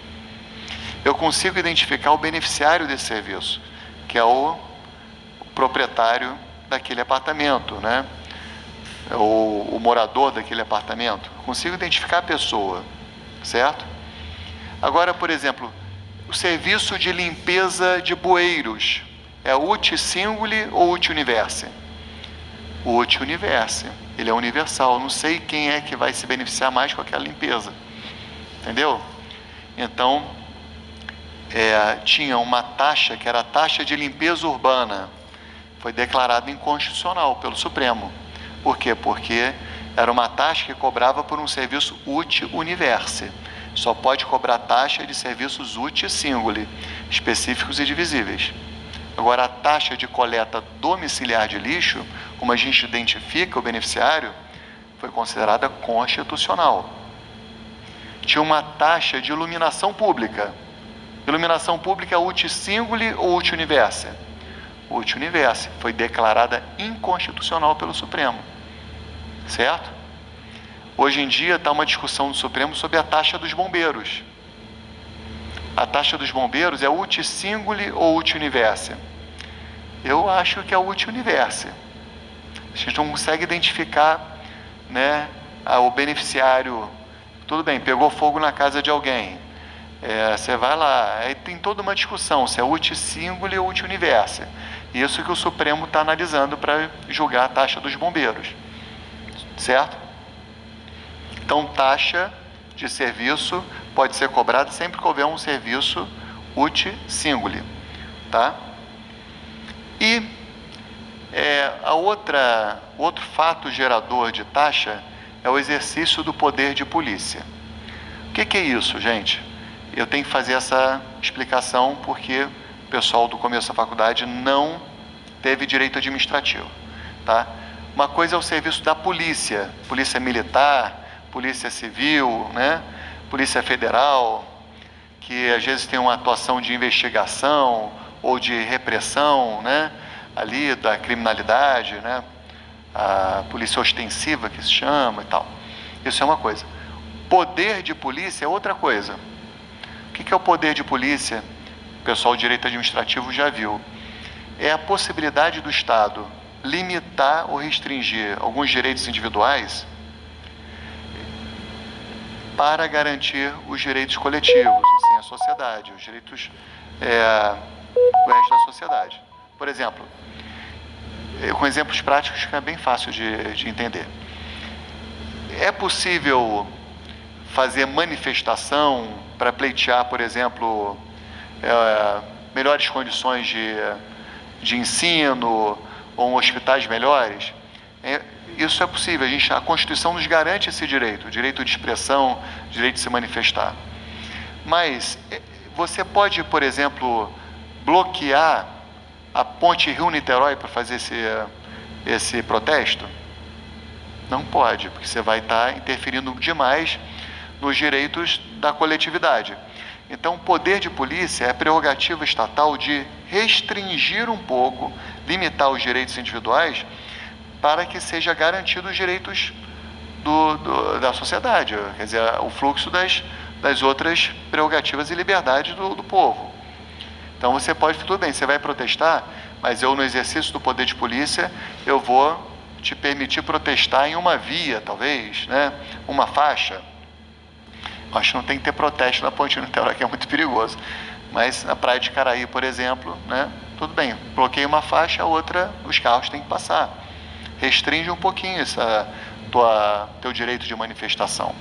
Eu consigo identificar o beneficiário desse serviço, que é o proprietário daquele apartamento, né? O morador daquele apartamento. Consigo identificar a pessoa, certo? Agora, por exemplo, o serviço de limpeza de bueiros é uti singuli ou uti universe? O uti universe, ele é universal. Não sei quem é que vai se beneficiar mais com aquela limpeza, entendeu? Então, tinha uma taxa que era a taxa de limpeza urbana, foi declarada inconstitucional pelo Supremo. Por quê? Porque era uma taxa que cobrava por um serviço uti universe. Só pode cobrar taxa de serviços uti singuli, específicos e divisíveis. Agora, a taxa de coleta domiciliar de lixo, como a gente identifica o beneficiário, foi considerada constitucional. Tinha uma taxa de iluminação pública. Iluminação pública é uti singuli ou uti universe? Uti universe. Foi declarada inconstitucional pelo Supremo. Certo? Hoje em dia está uma discussão no Supremo sobre a taxa dos bombeiros. A taxa dos bombeiros é uti singuli ou uti universe? Eu acho que é uti universe. A gente não consegue identificar, né, o beneficiário. Tudo bem, pegou fogo na casa de alguém. Você vai lá, aí tem toda uma discussão se é uti singuli ou uti universe. Isso que o Supremo está analisando para julgar a taxa dos bombeiros. Certo? Então, taxa de serviço pode ser cobrada sempre que houver um serviço uti singuli, tá? E outro fato gerador de taxa é o exercício do poder de polícia. O que é isso, gente? Eu tenho que fazer essa explicação porque o pessoal do começo da faculdade não teve direito administrativo, tá? Uma coisa é o serviço da polícia, polícia militar, polícia civil, né? Polícia federal, que às vezes tem uma atuação de investigação ou de repressão, né? Ali da criminalidade, né? A polícia ostensiva que se chama e tal. Isso é uma coisa. Poder de polícia é outra coisa. O que é o poder de polícia? O pessoal do direito administrativo já viu. É a possibilidade do Estado limitar ou restringir alguns direitos individuais para garantir os direitos coletivos, assim, a sociedade, os direitos do resto da sociedade. Por exemplo, com exemplos práticos que é bem fácil de entender. É possível fazer manifestação para pleitear, por exemplo, melhores condições de ensino ou hospitais melhores? Isso é possível. A Constituição nos garante esse direito, o direito de expressão, o direito de se manifestar. Mas você pode, por exemplo, bloquear a ponte Rio-Niterói para fazer esse protesto? Não pode, porque você vai estar interferindo demais nos direitos da coletividade. Então, o poder de polícia é a prerrogativa estatal de restringir um pouco, limitar os direitos individuais para que seja garantido os direitos da sociedade, quer dizer, o fluxo das outras prerrogativas e liberdades do povo. Então, você pode, tudo bem, você vai protestar, mas eu, no exercício do poder de polícia, eu vou te permitir protestar em uma via, talvez, né? Uma faixa. Acho que não tem que ter protesto na ponte Niterói, que é muito perigoso. Mas na praia de Caraí, por exemplo, né? Tudo bem, bloqueia uma faixa, a outra, os carros têm que passar. Restringe um pouquinho teu direito de manifestação.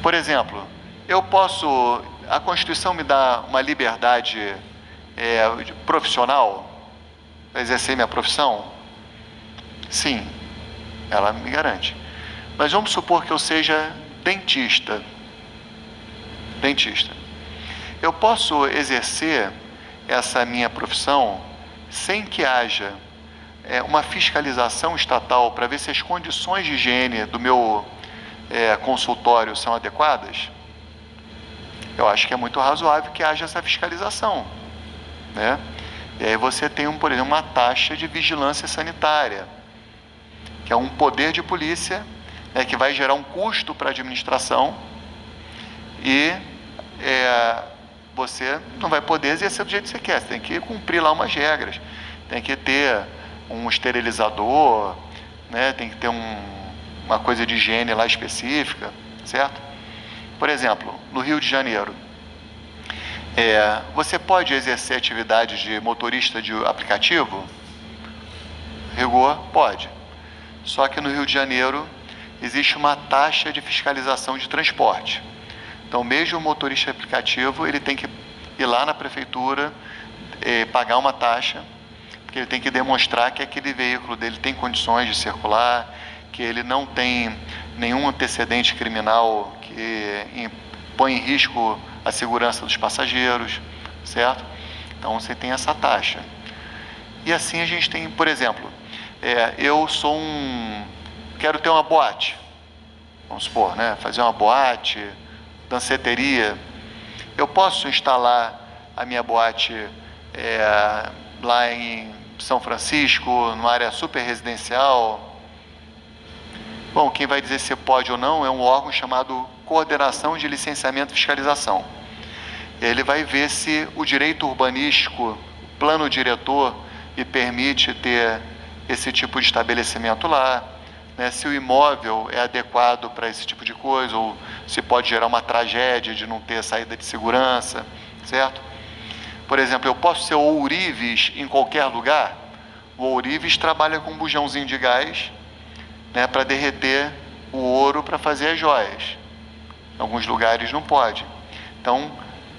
Por exemplo, a Constituição me dá uma liberdade profissional para exercer minha profissão? Sim, ela me garante. Mas vamos supor que eu seja dentista. Eu posso exercer essa minha profissão sem que haja uma fiscalização estatal para ver se as condições de higiene consultório são adequadas, eu acho que é muito razoável que haja essa fiscalização, né? E aí você tem, por exemplo, uma taxa de vigilância sanitária, que é um poder de polícia, né, que vai gerar um custo para a administração e você não vai poder exercer do jeito que você quer. Você tem que cumprir lá umas regras, tem que ter um esterilizador, né, tem que ter uma coisa de higiene lá específica, certo? Por exemplo, no Rio de Janeiro, você pode exercer atividade de motorista de aplicativo? Rigor, pode. Só que no Rio de Janeiro existe uma taxa de fiscalização de transporte. Então, mesmo o motorista de aplicativo, ele tem que ir lá na prefeitura, pagar uma taxa, porque ele tem que demonstrar que aquele veículo dele tem condições de circular, que ele não tem nenhum antecedente criminal que põe em risco a segurança dos passageiros, certo? Então, você tem essa taxa. E assim a gente tem, por exemplo, eu quero ter uma boate, vamos supor, né? Fazer uma boate, danceteria. Eu posso instalar a minha boate lá em São Francisco, numa área super residencial? Bom, quem vai dizer se pode ou não é um órgão chamado Coordenação de Licenciamento e Fiscalização. Ele vai ver se o direito urbanístico, o plano diretor, lhe permite ter esse tipo de estabelecimento lá, né? Se o imóvel é adequado para esse tipo de coisa, ou se pode gerar uma tragédia de não ter saída de segurança, certo? Por exemplo, eu posso ser ourives em qualquer lugar? O ourives trabalha com um bujãozinho de gás, né, para derreter o ouro para fazer as joias. Em alguns lugares não pode. Então,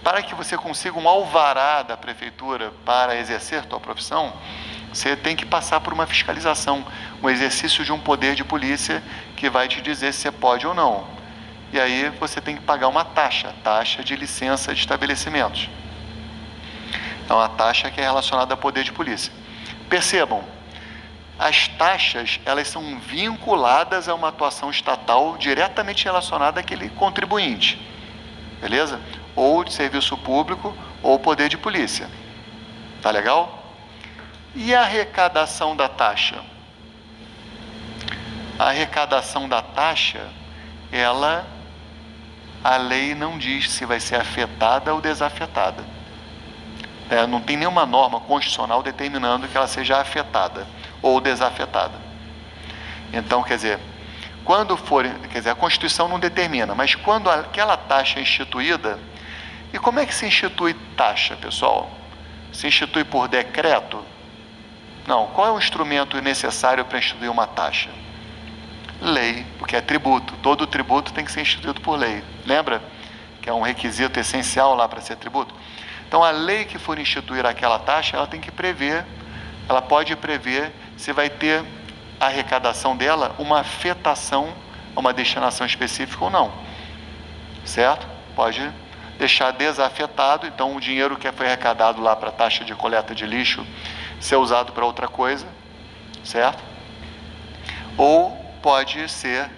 para que você consiga um alvará da prefeitura para exercer sua profissão, você tem que passar por uma fiscalização, um exercício de um poder de polícia que vai te dizer se você pode ou não. E aí você tem que pagar uma taxa de licença de estabelecimentos. É uma taxa que é relacionada a poder de polícia. Percebam, as taxas, elas são vinculadas a uma atuação estatal diretamente relacionada àquele contribuinte, beleza? Ou de serviço público, ou poder de polícia. Tá legal? E a arrecadação da taxa? A arrecadação da taxa, a lei não diz se vai ser afetada ou desafetada. Não tem nenhuma norma constitucional determinando que ela seja afetada ou desafetada. Então, quer dizer, a Constituição não determina, mas quando aquela taxa é instituída, e como é que se institui taxa, pessoal? Se institui por decreto? Não. Qual é o instrumento necessário para instituir uma taxa? Lei, porque é tributo. Todo tributo tem que ser instituído por lei. Lembra? Que é um requisito essencial lá para ser tributo. Então, a lei que for instituir aquela taxa, ela pode prever se vai ter a arrecadação dela uma afetação a uma destinação específica ou não. Certo? Pode deixar desafetado, então o dinheiro que foi arrecadado lá para a taxa de coleta de lixo ser usado para outra coisa, certo? Ou pode ser,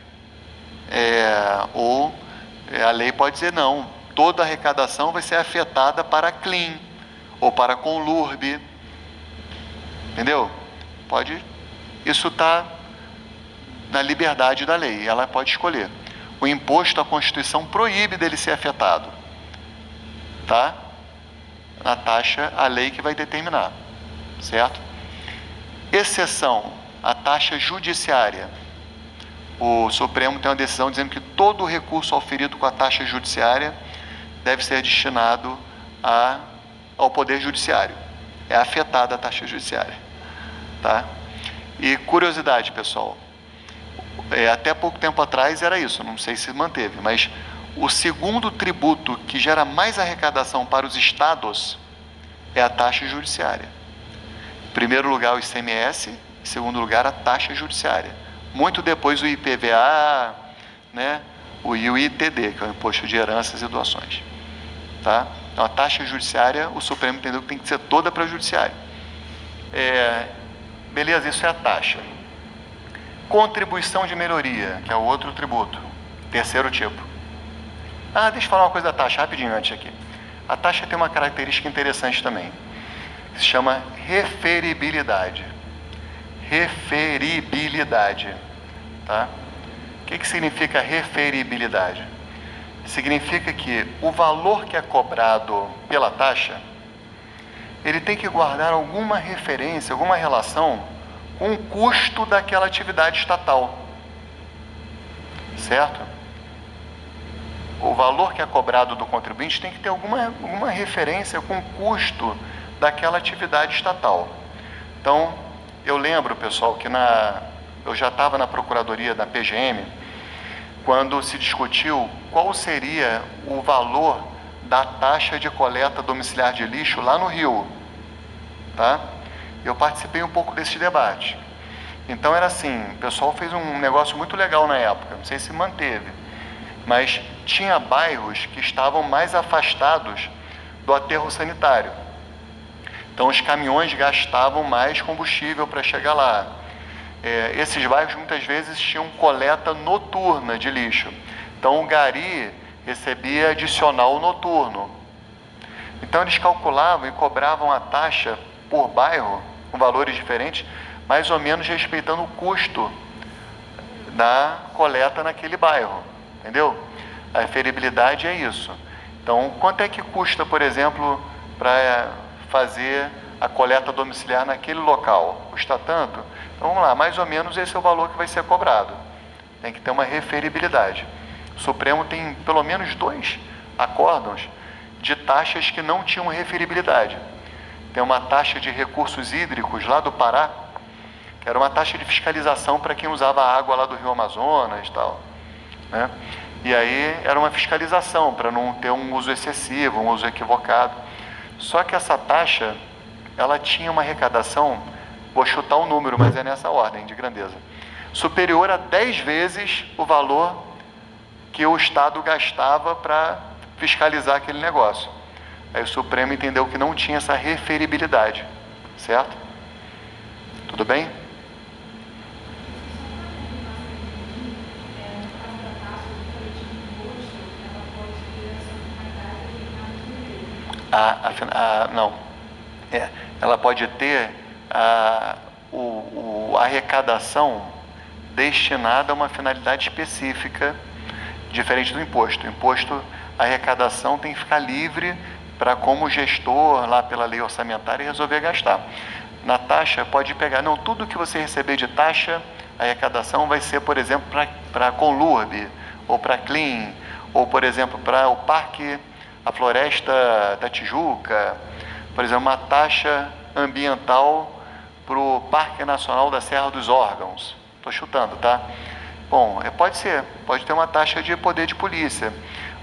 a lei pode dizer não, toda arrecadação vai ser afetada para CLIM ou para CONLURB, entendeu? Isso está na liberdade da lei, ela pode escolher. O imposto, a Constituição proíbe dele ser afetado, tá? Na taxa, a lei que vai determinar, certo? Exceção, a taxa judiciária. O Supremo tem uma decisão dizendo que todo recurso auferido com a taxa judiciária deve ser destinado ao Poder Judiciário. É afetada a taxa judiciária, tá? E curiosidade, pessoal, até pouco tempo atrás era isso, não sei se manteve, mas o segundo tributo que gera mais arrecadação para os estados é a taxa judiciária. Em primeiro lugar, o ICMS, em segundo lugar, a taxa judiciária. Muito depois o IPVA, né? E o ITD, que é o Imposto de Heranças e Doações. Tá? Então, a taxa judiciária, o Supremo entendeu que tem que ser toda para a judiciária. Beleza, isso é a taxa. Contribuição de melhoria, que é o outro tributo. Terceiro tipo. Deixa eu falar uma coisa da taxa, rapidinho antes aqui. A taxa tem uma característica interessante também, que se chama referibilidade. Referibilidade, tá? O que significa referibilidade? Significa que o valor que é cobrado pela taxa, ele tem que guardar alguma referência, alguma relação com o custo daquela atividade estatal, certo? O valor que é cobrado do contribuinte tem que ter alguma referência com o custo daquela atividade estatal. Então, eu lembro, pessoal, que eu já estava na Procuradoria da PGM, quando se discutiu qual seria o valor da taxa de coleta domiciliar de lixo lá no Rio, tá? Eu participei um pouco desse debate. Então era assim, o pessoal fez um negócio muito legal na época, não sei se manteve, mas tinha bairros que estavam mais afastados do aterro sanitário. Então os caminhões gastavam mais combustível para chegar lá. Esses bairros muitas vezes tinham coleta noturna de lixo. Então o gari recebia adicional noturno. Então eles calculavam e cobravam a taxa por bairro, com valores diferentes, mais ou menos respeitando o custo da coleta naquele bairro, entendeu? A referibilidade é isso. Então, quanto é que custa, por exemplo, para fazer a coleta domiciliar naquele local? Custa tanto? Então, vamos lá, mais ou menos esse é o valor que vai ser cobrado. Tem que ter uma referibilidade. O Supremo tem pelo menos 2 acórdãos de taxas que não tinham referibilidade. Tem uma taxa de recursos hídricos lá do Pará, que era uma taxa de fiscalização para quem usava a água lá do Rio Amazonas e tal, né? E aí era uma fiscalização para não ter um uso excessivo, um uso equivocado. Só que essa taxa, ela tinha uma arrecadação, vou chutar um número, mas é nessa ordem de grandeza, superior a 10 vezes o valor que o Estado gastava para fiscalizar aquele negócio. Aí o Supremo entendeu que não tinha essa referibilidade, certo? Tudo bem? Não. Ela pode ter a arrecadação destinada a uma finalidade específica, diferente do imposto. O imposto, a arrecadação tem que ficar livre para como gestor, lá pela lei orçamentária, resolver gastar. Na taxa, pode pegar, não, tudo que você receber de taxa, a arrecadação vai ser, por exemplo, para a Conlurb, ou para a Clean, ou, por exemplo, para o Parque, a Floresta da Tijuca, por exemplo, uma taxa ambiental para o Parque Nacional da Serra dos Órgãos. Estou chutando, tá? Bom, pode ter uma taxa de poder de polícia.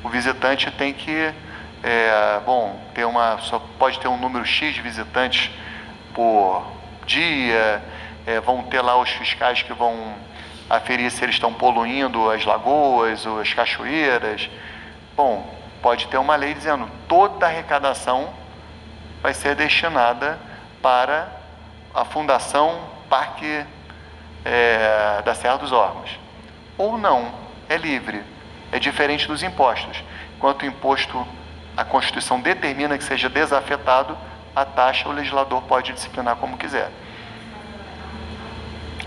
O visitante tem que, só pode ter um número X de visitantes por dia, vão ter lá os fiscais que vão aferir se eles estão poluindo as lagoas ou as cachoeiras. Bom, pode ter uma lei dizendo toda a arrecadação vai ser destinada para a Fundação Parque da Serra dos Órgãos. Ou não, é livre, é diferente dos impostos. Enquanto o imposto, a Constituição determina que seja desafetado, a taxa o legislador pode disciplinar como quiser.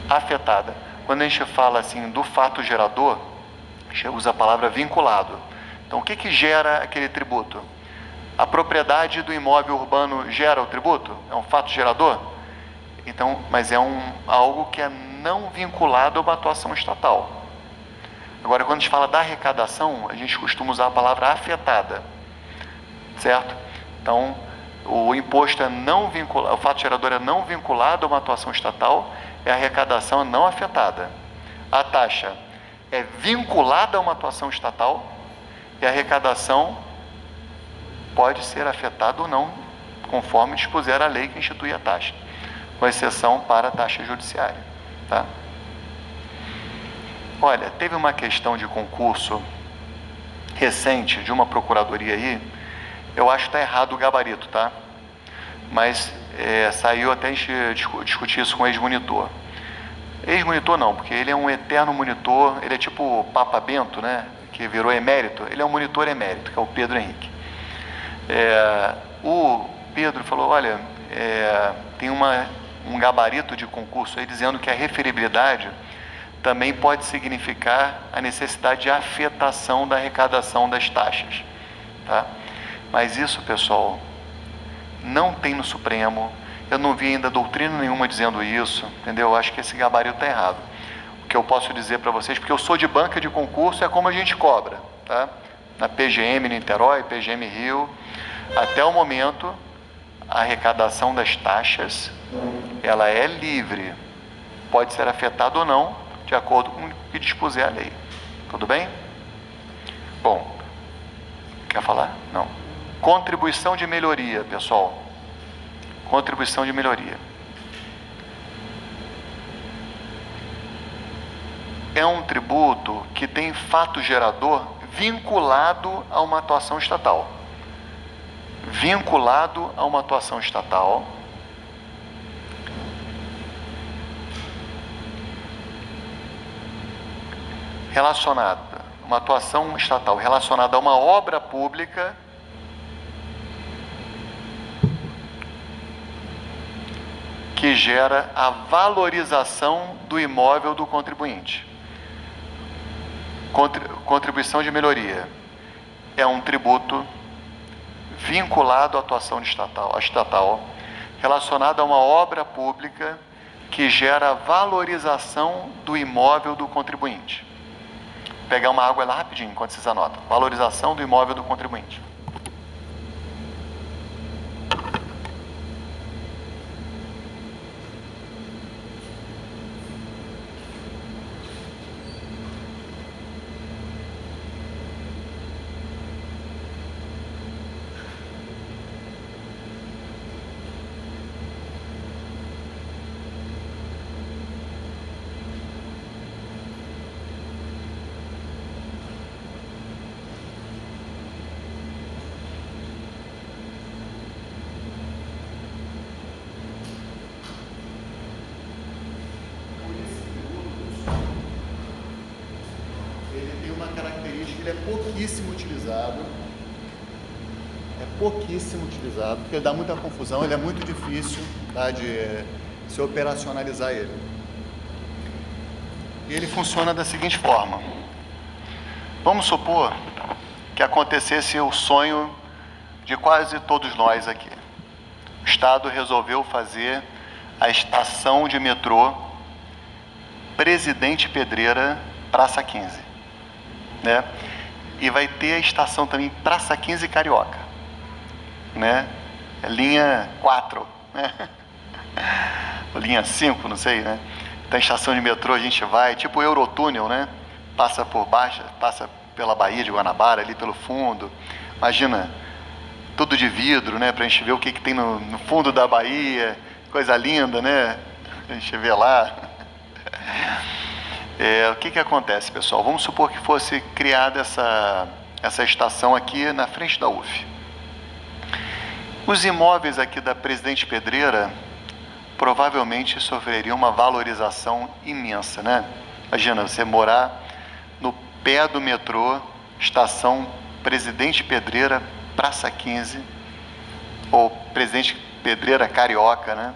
Afetada. Quando a gente fala assim do fato gerador, a gente usa a palavra vinculado. Então, o que gera aquele tributo? A propriedade do imóvel urbano gera o tributo? É um fato gerador? Então, mas é algo que é não vinculado a uma atuação estatal. Agora, quando a gente fala da arrecadação, a gente costuma usar a palavra afetada, certo? Então, o imposto é não vinculado, o fato gerador é não vinculado a uma atuação estatal, e a arrecadação é não afetada. A taxa é vinculada a uma atuação estatal, e a arrecadação pode ser afetada ou não, conforme dispuser a lei que institui a taxa, com exceção para a taxa judiciária, tá? Olha, teve uma questão de concurso recente de uma procuradoria aí, eu acho que está errado o gabarito, tá? Mas saiu até a gente discutir isso com o ex-monitor. Ex-monitor não, porque ele é um eterno monitor, ele é tipo o Papa Bento, né? Que virou emérito, ele é um monitor emérito, que é o Pedro Henrique. O Pedro falou, olha, tem um gabarito de concurso aí dizendo que a referibilidade também pode significar a necessidade de afetação da arrecadação das taxas, tá? Mas isso, pessoal, não tem no Supremo, eu não vi ainda doutrina nenhuma dizendo isso, entendeu? Eu acho que esse gabarito está errado. O que eu posso dizer para vocês, porque eu sou de banca de concurso, é como a gente cobra, tá? Na PGM Niterói, PGM Rio, até o momento, a arrecadação das taxas, ela é livre, pode ser afetada ou não, de acordo com o que dispuser a lei. Tudo bem? Bom, quer falar? Não. Contribuição de melhoria, pessoal. Contribuição de melhoria. É um tributo que tem fato gerador vinculado a uma atuação estatal. Vinculado a uma atuação estatal. Relacionada, uma atuação estatal relacionada a uma obra pública que gera a valorização do imóvel do contribuinte. Contribuição de melhoria é um tributo vinculado à atuação estatal relacionado a uma obra pública que gera a valorização do imóvel do contribuinte. Vou pegar uma água lá rapidinho, enquanto vocês anotam. Valorização do imóvel do contribuinte. Ele é pouquíssimo utilizado. Porque ele dá muita confusão, ele é muito difícil, tá, de se operacionalizar ele. E ele funciona da seguinte forma. Vamos supor que acontecesse o sonho de quase todos nós aqui. O Estado resolveu fazer a estação de metrô Presidente Pedreira, Praça 15, né? E vai ter a estação também Praça 15 Carioca, né? Linha 4, né? Linha 5, não sei, né? Então, a estação de metrô a gente vai, tipo o Eurotúnel, né? Passa por baixo, passa pela Baía de Guanabara, ali pelo fundo. Imagina, tudo de vidro, né? Pra gente ver o que tem no fundo da Baía, coisa linda, né? A gente vê lá. O que acontece, pessoal? Vamos supor que fosse criada essa estação aqui na frente da UF. Os imóveis aqui da Presidente Pedreira provavelmente sofreriam uma valorização imensa, né? Imagina, você morar no pé do metrô, estação Presidente Pedreira, Praça 15, ou Presidente Pedreira Carioca, né?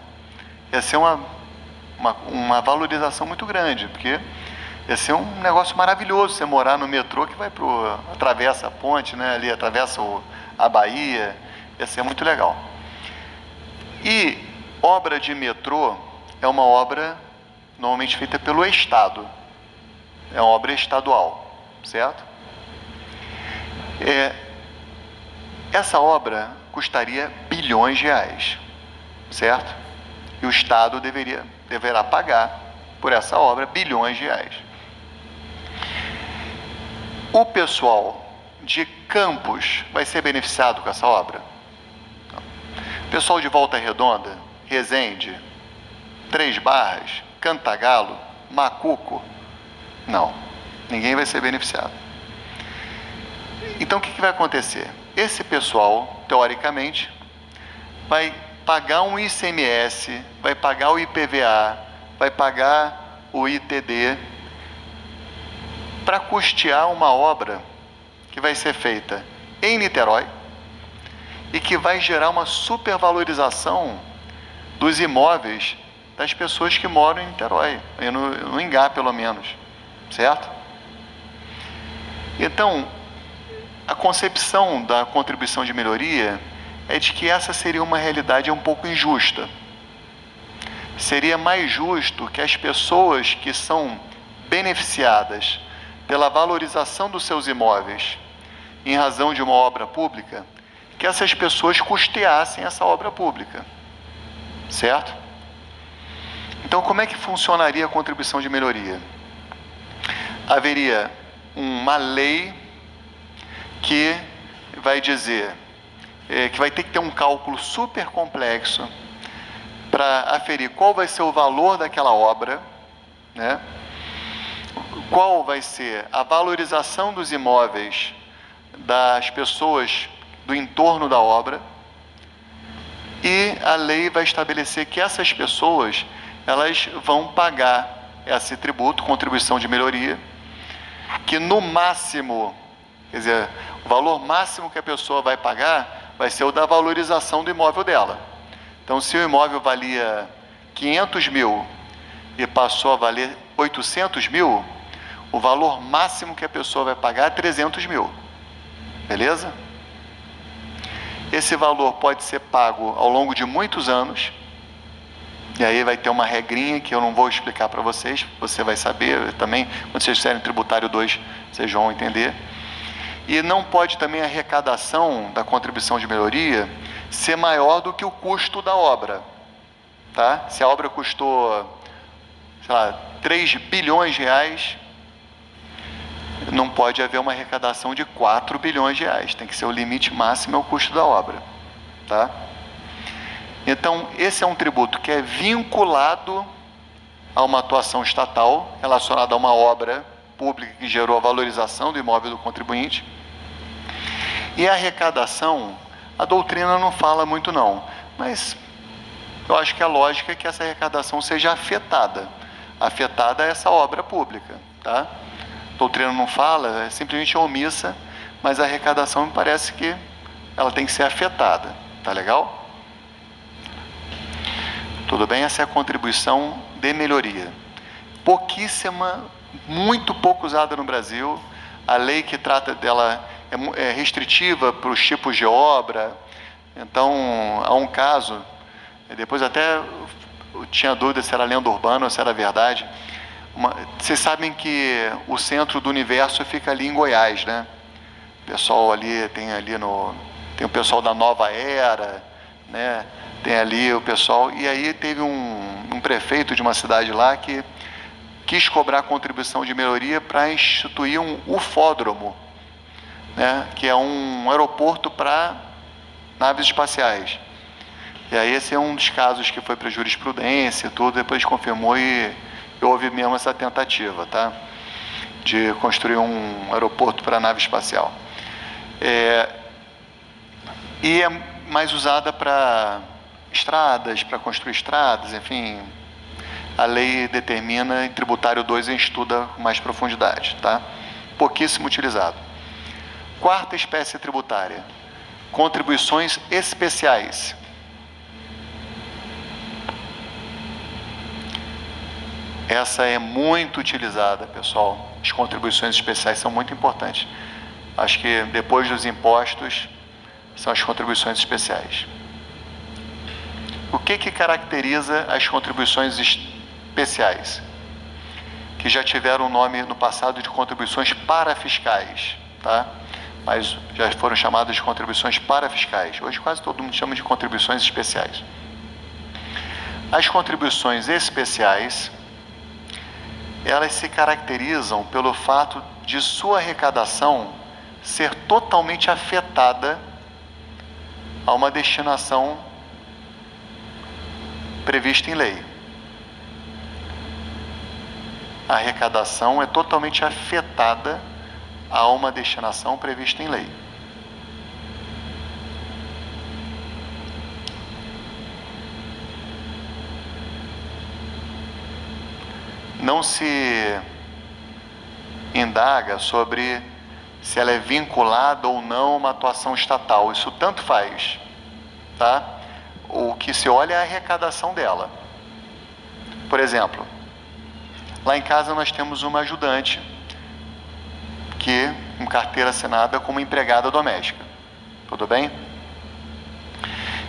Ia ser uma valorização muito grande, porque ia ser um negócio maravilhoso você morar no metrô que vai atravessa a ponte, né? Ali atravessa a Bahia, ia ser muito legal. E obra de metrô é uma obra normalmente feita pelo Estado, é uma obra estadual, certo? Essa obra custaria bilhões de reais, certo? E o Estado deverá pagar por essa obra bilhões de reais. O pessoal de Campos vai ser beneficiado com essa obra? O pessoal de Volta Redonda, Resende, Três Barras, Cantagalo, Macuco? Não, ninguém vai ser beneficiado. Então, o que vai acontecer? Esse pessoal, teoricamente, vai pagar um ICMS, vai pagar o IPVA, vai pagar o ITD para custear uma obra que vai ser feita em Niterói e que vai gerar uma supervalorização dos imóveis das pessoas que moram em Niterói, no Ingá pelo menos, certo? Então, a concepção da contribuição de melhoria é de que essa seria uma realidade um pouco injusta. Seria mais justo que as pessoas que são beneficiadas pela valorização dos seus imóveis em razão de uma obra pública, que essas pessoas custeassem essa obra pública, certo? Então, como é que funcionaria a contribuição de melhoria? Haveria uma lei que vai dizer que vai ter que ter um cálculo super complexo para aferir qual vai ser o valor daquela obra, né? Qual vai ser a valorização dos imóveis das pessoas do entorno da obra, e a lei vai estabelecer que essas pessoas elas vão pagar esse tributo, contribuição de melhoria, que no máximo, quer dizer, o valor máximo que a pessoa vai pagar vai ser o da valorização do imóvel dela. Então, se o imóvel valia 500 mil e passou a valer 800 mil, o valor máximo que a pessoa vai pagar é 300 mil. Beleza? Esse valor pode ser pago ao longo de muitos anos, e aí vai ter uma regrinha que eu não vou explicar para vocês, você vai saber também, quando vocês fizerem tributário 2, vocês vão entender. E não pode também a arrecadação da contribuição de melhoria ser maior do que o custo da obra, tá? Se a obra custou, sei lá, 3 bilhões de reais, não pode haver uma arrecadação de 4 bilhões de reais, tem que ser o limite máximo, é o custo da obra, tá? Então, esse é um tributo que é vinculado a uma atuação estatal relacionada a uma obra pública que gerou a valorização do imóvel do contribuinte. E a arrecadação, a doutrina não fala muito não, mas eu acho que a lógica é que essa arrecadação seja afetada a essa obra pública, tá? A doutrina não fala, é simplesmente omissa, mas a arrecadação me parece que ela tem que ser afetada, tá legal? Tudo bem? Essa é a contribuição de melhoria. Pouquíssima, muito pouco usada no Brasil. A lei que trata dela é restritiva para os tipos de obra. Então, há um caso, depois até eu tinha dúvida se era lenda urbana ou se era verdade. Vocês sabem que o centro do universo fica ali em Goiás, né? O pessoal ali, tem o pessoal da Nova Era, né? Tem ali o pessoal, e aí teve um prefeito de uma cidade lá que quis cobrar contribuição de melhoria para instituir um ufódromo, né, que é um aeroporto para naves espaciais. E aí esse é um dos casos que foi para jurisprudência, tudo, depois confirmou e houve mesmo essa tentativa, tá, de construir um aeroporto para nave espacial. E é mais usada para estradas, para construir estradas, enfim, a lei determina, em tributário 2 a gente estuda com mais profundidade, tá? Pouquíssimo utilizado. Quarta espécie tributária, contribuições especiais. Essa é muito utilizada, pessoal. As contribuições especiais são muito importantes. Acho que depois dos impostos, são as contribuições especiais. O que caracteriza as contribuições especiais? Que já tiveram o nome no passado de contribuições parafiscais, tá? Mas já foram chamadas de contribuições parafiscais. Hoje quase todo mundo chama de contribuições especiais. As contribuições especiais, elas se caracterizam pelo fato de sua arrecadação ser totalmente afetada a uma destinação prevista em lei. A arrecadação é totalmente afetada a uma destinação prevista em lei. não se indaga sobre se ela é vinculada ou não a uma atuação estatal. Isso tanto faz, tá? O que se olha é a arrecadação dela. Por exemplo, lá em casa nós temos uma ajudante que, com carteira assinada como empregada doméstica. Tudo bem?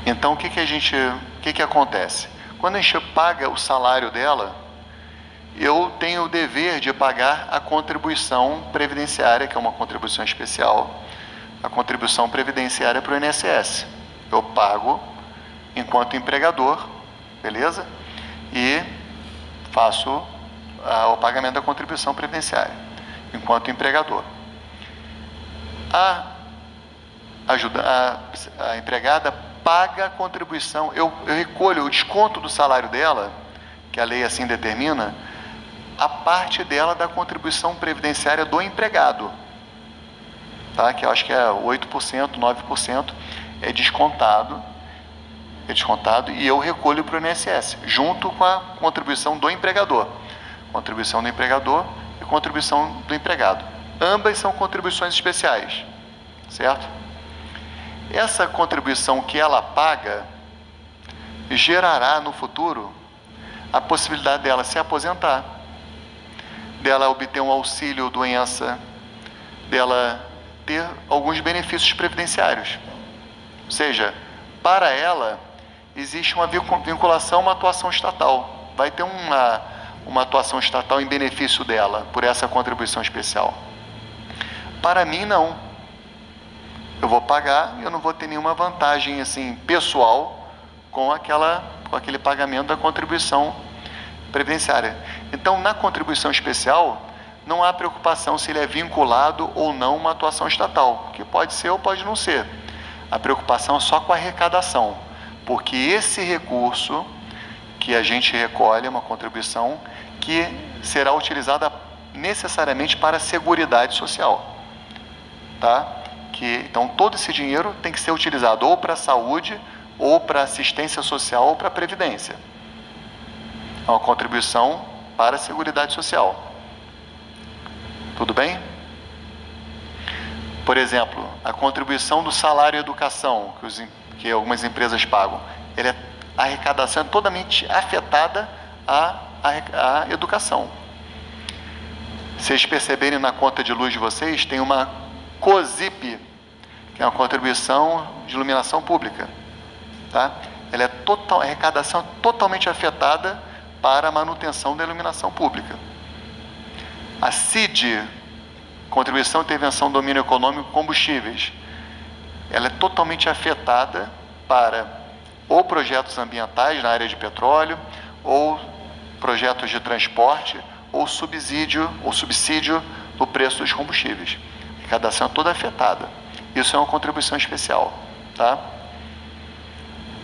Então, o que acontece? Quando a gente paga o salário dela, eu tenho o dever de pagar a contribuição previdenciária, que é uma contribuição especial, a contribuição previdenciária para o INSS. Eu pago enquanto empregador, beleza? E faço o pagamento da contribuição previdenciária enquanto empregador. A empregada paga a contribuição, eu recolho o desconto do salário dela, que a lei assim determina, a parte dela da contribuição previdenciária do empregado, tá? Que eu acho que é 8%, 9%, é descontado e eu recolho para o INSS, junto com a contribuição do empregador. Contribuição do empregador e contribuição do empregado. Ambas são contribuições especiais, certo? Essa contribuição que ela paga gerará no futuro a possibilidade dela se aposentar, dela obter um auxílio doença, dela ter alguns benefícios previdenciários. Ou seja, para ela existe uma vinculação a uma atuação estatal. Vai ter uma atuação estatal em benefício dela por essa contribuição especial. Para mim, não. Eu vou pagar e eu não vou ter nenhuma vantagem assim, pessoal com aquele pagamento da contribuição previdenciária. Então, na contribuição especial, não há preocupação se ele é vinculado ou não a uma atuação estatal, que pode ser ou pode não ser. A preocupação é só com a arrecadação, porque esse recurso que a gente recolhe é uma contribuição que será utilizada necessariamente para a Seguridade Social, tá? Então, todo esse dinheiro tem que ser utilizado ou para a saúde, ou para assistência social, ou para a previdência. É uma contribuição para a Seguridade Social. Tudo bem? Por exemplo, a contribuição do salário e educação, que algumas empresas pagam, a arrecadação é totalmente afetada à educação. Vocês perceberem na conta de luz de vocês, tem uma COSIP, que é uma contribuição de iluminação pública, tá? A arrecadação é totalmente afetada para a manutenção da iluminação pública. A CID, Contribuição de Intervenção do Domínio Econômico Combustíveis, ela é totalmente afetada para ou projetos ambientais na área de petróleo, ou projetos de transporte, ou subsídio do preço dos combustíveis. A arrecadação é toda afetada. Isso é uma contribuição especial, tá?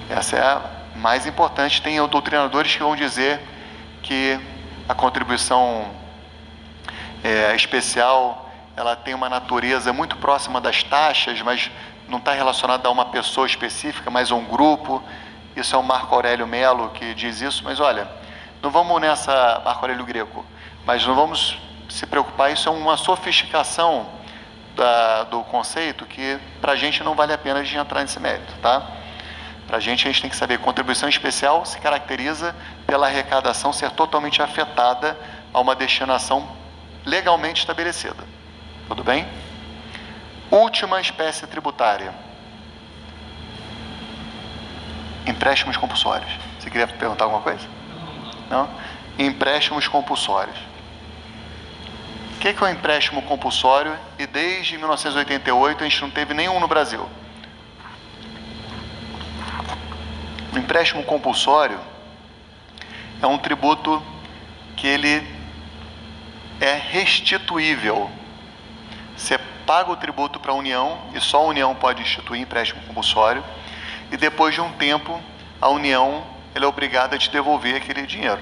Essa é a mais importante. Tem doutrinadores que vão dizer que a contribuição especial, ela tem uma natureza muito próxima das taxas, mas não está relacionada a uma pessoa específica, mas a um grupo. Isso é o Marco Aurélio Melo que diz isso, mas olha, não vamos nessa, Marco Aurélio Greco, mas não vamos se preocupar, isso é uma sofisticação do conceito que para a gente não vale a pena a gente entrar nesse mérito, tá? Para a gente tem que saber que contribuição especial se caracteriza pela arrecadação ser totalmente afetada a uma destinação legalmente estabelecida. Tudo bem? Última espécie tributária. Empréstimos compulsórios. Você queria perguntar alguma coisa? Não? Empréstimos compulsórios. O que é um empréstimo compulsório? E desde 1988 a gente não teve nenhum no Brasil. O empréstimo compulsório é um tributo que ele é restituível. Você paga o tributo para a União, e só a União pode instituir empréstimo compulsório, e depois de um tempo, a União ela é obrigada a te devolver aquele dinheiro.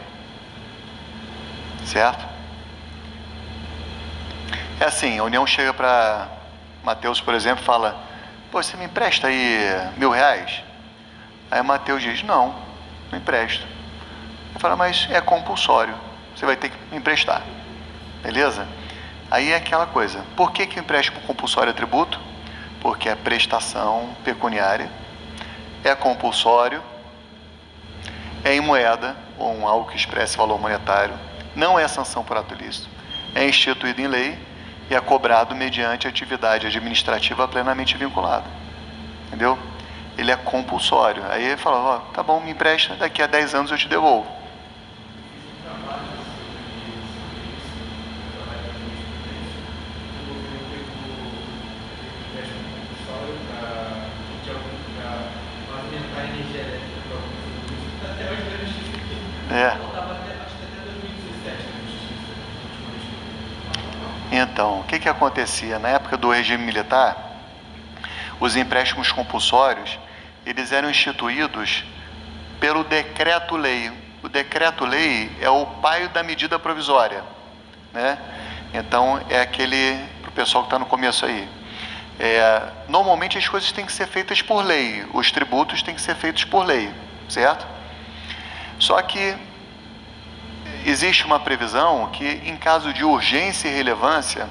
Certo? É assim, a União chega para Mateus, por exemplo, e fala: pô, você me empresta aí R$1.000? Aí Mateus diz: não empresto. Ele fala: mas é compulsório, você vai ter que emprestar. Beleza? Aí é aquela coisa. Por que que o empréstimo compulsório é tributo? Porque é prestação pecuniária, é compulsório, é em moeda, ou um algo que expresse valor monetário, não é sanção por ato ilícito, é instituído em lei e é cobrado mediante atividade administrativa plenamente vinculada. Entendeu? Ele é compulsório. Aí ele fala, ó, tá bom, me empresta, daqui a 10 anos eu te devolvo. Então, o que que acontecia? Na época do regime militar, os empréstimos compulsórios, eles eram instituídos pelo decreto-lei. O decreto-lei é o pai da medida provisória, né? Então, é aquele, para o pessoal que está no começo aí, normalmente as coisas têm que ser feitas por lei, os tributos têm que ser feitos por lei, certo? Só que existe uma previsão que, em caso de urgência e relevância,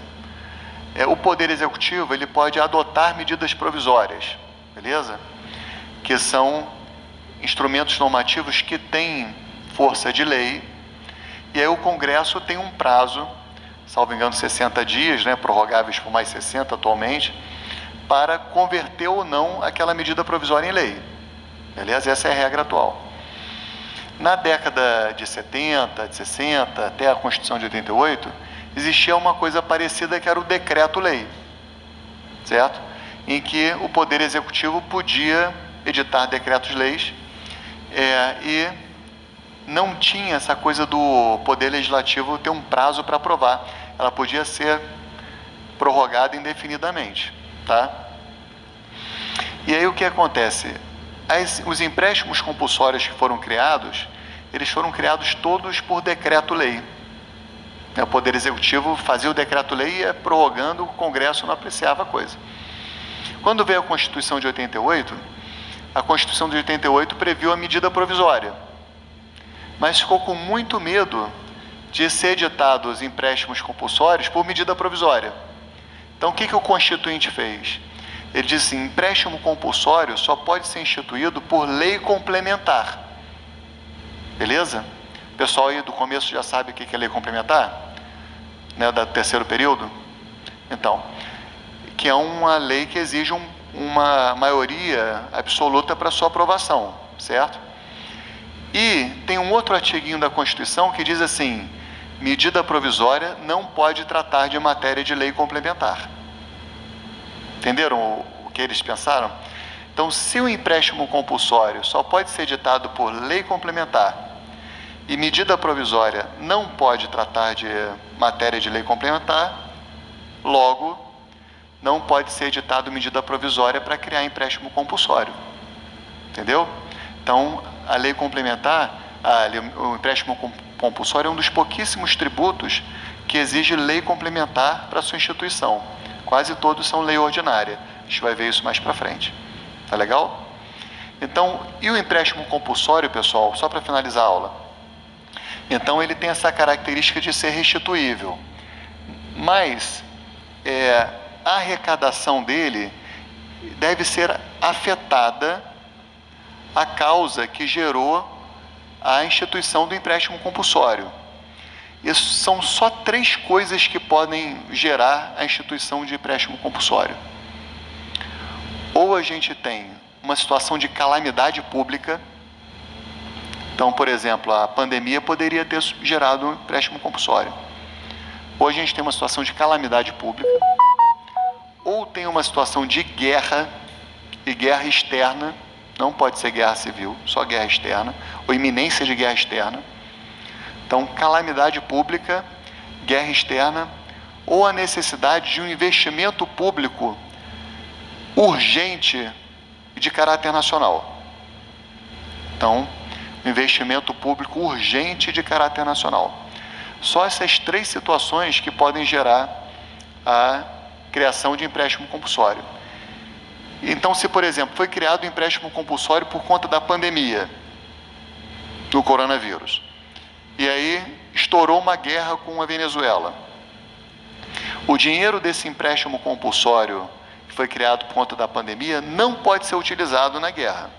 o Poder Executivo ele pode adotar medidas provisórias, beleza? Que são instrumentos normativos que têm força de lei, e aí o Congresso tem um prazo, salvo engano 60 dias, né, prorrogáveis por mais 60 atualmente, para converter ou não aquela medida provisória em lei, beleza? Essa é a regra atual. Na década de 70, de 60, até a Constituição de 88, existia uma coisa parecida que era o decreto-lei, certo? Em que o Poder Executivo podia editar decretos-leis e não tinha essa coisa do Poder Legislativo ter um prazo para aprovar. Ela podia ser prorrogada indefinidamente, tá? E aí o que acontece? Os empréstimos compulsórios que foram criados, eles foram criados todos por decreto-lei. O Poder Executivo fazia o decreto-lei e ia prorrogando, o Congresso não apreciava a coisa. Quando veio a Constituição de 88, a Constituição de 88 previu a medida provisória, mas ficou com muito medo de ser editado os empréstimos compulsórios por medida provisória. Então, o que o Constituinte fez? Ele disse assim, empréstimo compulsório só pode ser instituído por lei complementar. Beleza? O pessoal aí do começo já sabe o que é lei complementar? Né, do terceiro período? Então, que é uma lei que exige uma maioria absoluta para sua aprovação, certo? E tem um outro artiguinho da Constituição que diz assim, medida provisória não pode tratar de matéria de lei complementar. Entenderam o que eles pensaram? Então, se o empréstimo compulsório só pode ser editado por lei complementar e medida provisória não pode tratar de matéria de lei complementar, logo, não pode ser editado medida provisória para criar empréstimo compulsório. Entendeu? Então, a lei complementar, o empréstimo compulsório é um dos pouquíssimos tributos que exige lei complementar para sua instituição. Quase todos são lei ordinária. A gente vai ver isso mais para frente. Tá legal? Então, e o empréstimo compulsório, pessoal, só para finalizar a aula? Então, ele tem essa característica de ser restituível. Mas, a arrecadação dele deve ser afetada à causa que gerou a instituição do empréstimo compulsório. Isso são só 3 coisas que podem gerar a instituição de empréstimo compulsório. Ou a gente tem uma situação de calamidade pública. Então, por exemplo, a pandemia poderia ter gerado um empréstimo compulsório. Ou a gente tem uma situação de calamidade pública. Ou tem uma situação de guerra, e guerra externa, não pode ser guerra civil, só guerra externa, ou iminência de guerra externa. Então, calamidade pública, guerra externa, ou a necessidade de um investimento público urgente de caráter nacional. Então, investimento público urgente de caráter nacional. Só essas 3 situações que podem gerar a criação de empréstimo compulsório. Então, se, por exemplo, foi criado um empréstimo compulsório por conta da pandemia do coronavírus, e aí estourou uma guerra com a Venezuela. O dinheiro desse empréstimo compulsório, que foi criado por conta da pandemia, não pode ser utilizado na guerra.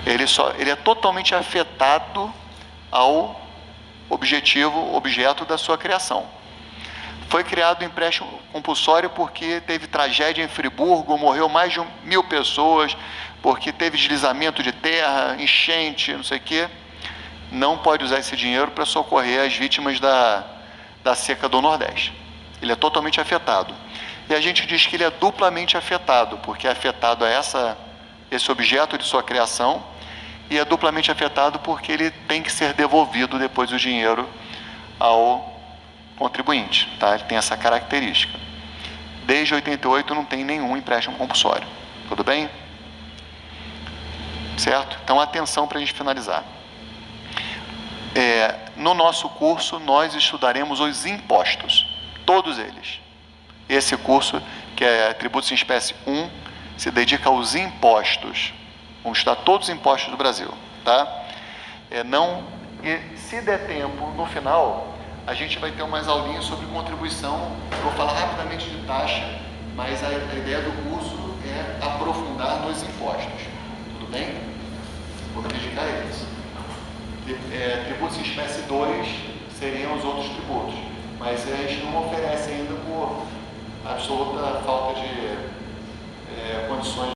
Ele é totalmente afetado ao objeto da sua criação. Foi criado o empréstimo compulsório porque teve tragédia em Friburgo, morreu mais de 1.000 pessoas, porque teve deslizamento de terra, enchente, não sei o quê. Não pode usar esse dinheiro para socorrer as vítimas da seca do Nordeste. Ele é totalmente afetado. E a gente diz que ele é duplamente afetado, porque é afetado a esse objeto de sua criação, e é duplamente afetado porque ele tem que ser devolvido depois o dinheiro ao contribuinte, tá? Ele tem essa característica. Desde 88 não tem nenhum empréstimo compulsório. Tudo bem? Certo? Então, atenção para a gente finalizar. No nosso curso, nós estudaremos os impostos, todos eles. Esse curso, que é Tributos em Espécie 1, se dedica aos impostos. Vamos estudar todos os impostos do Brasil, tá? E se der tempo, no final, a gente vai ter umas aulinhas sobre contribuição. Vou falar rapidamente de taxa, mas a ideia do curso é aprofundar nos impostos. Tudo bem? Vou me dedicar a eles. Tributos em espécie 2 seriam os outros tributos, mas a gente não oferece ainda por absoluta falta de condições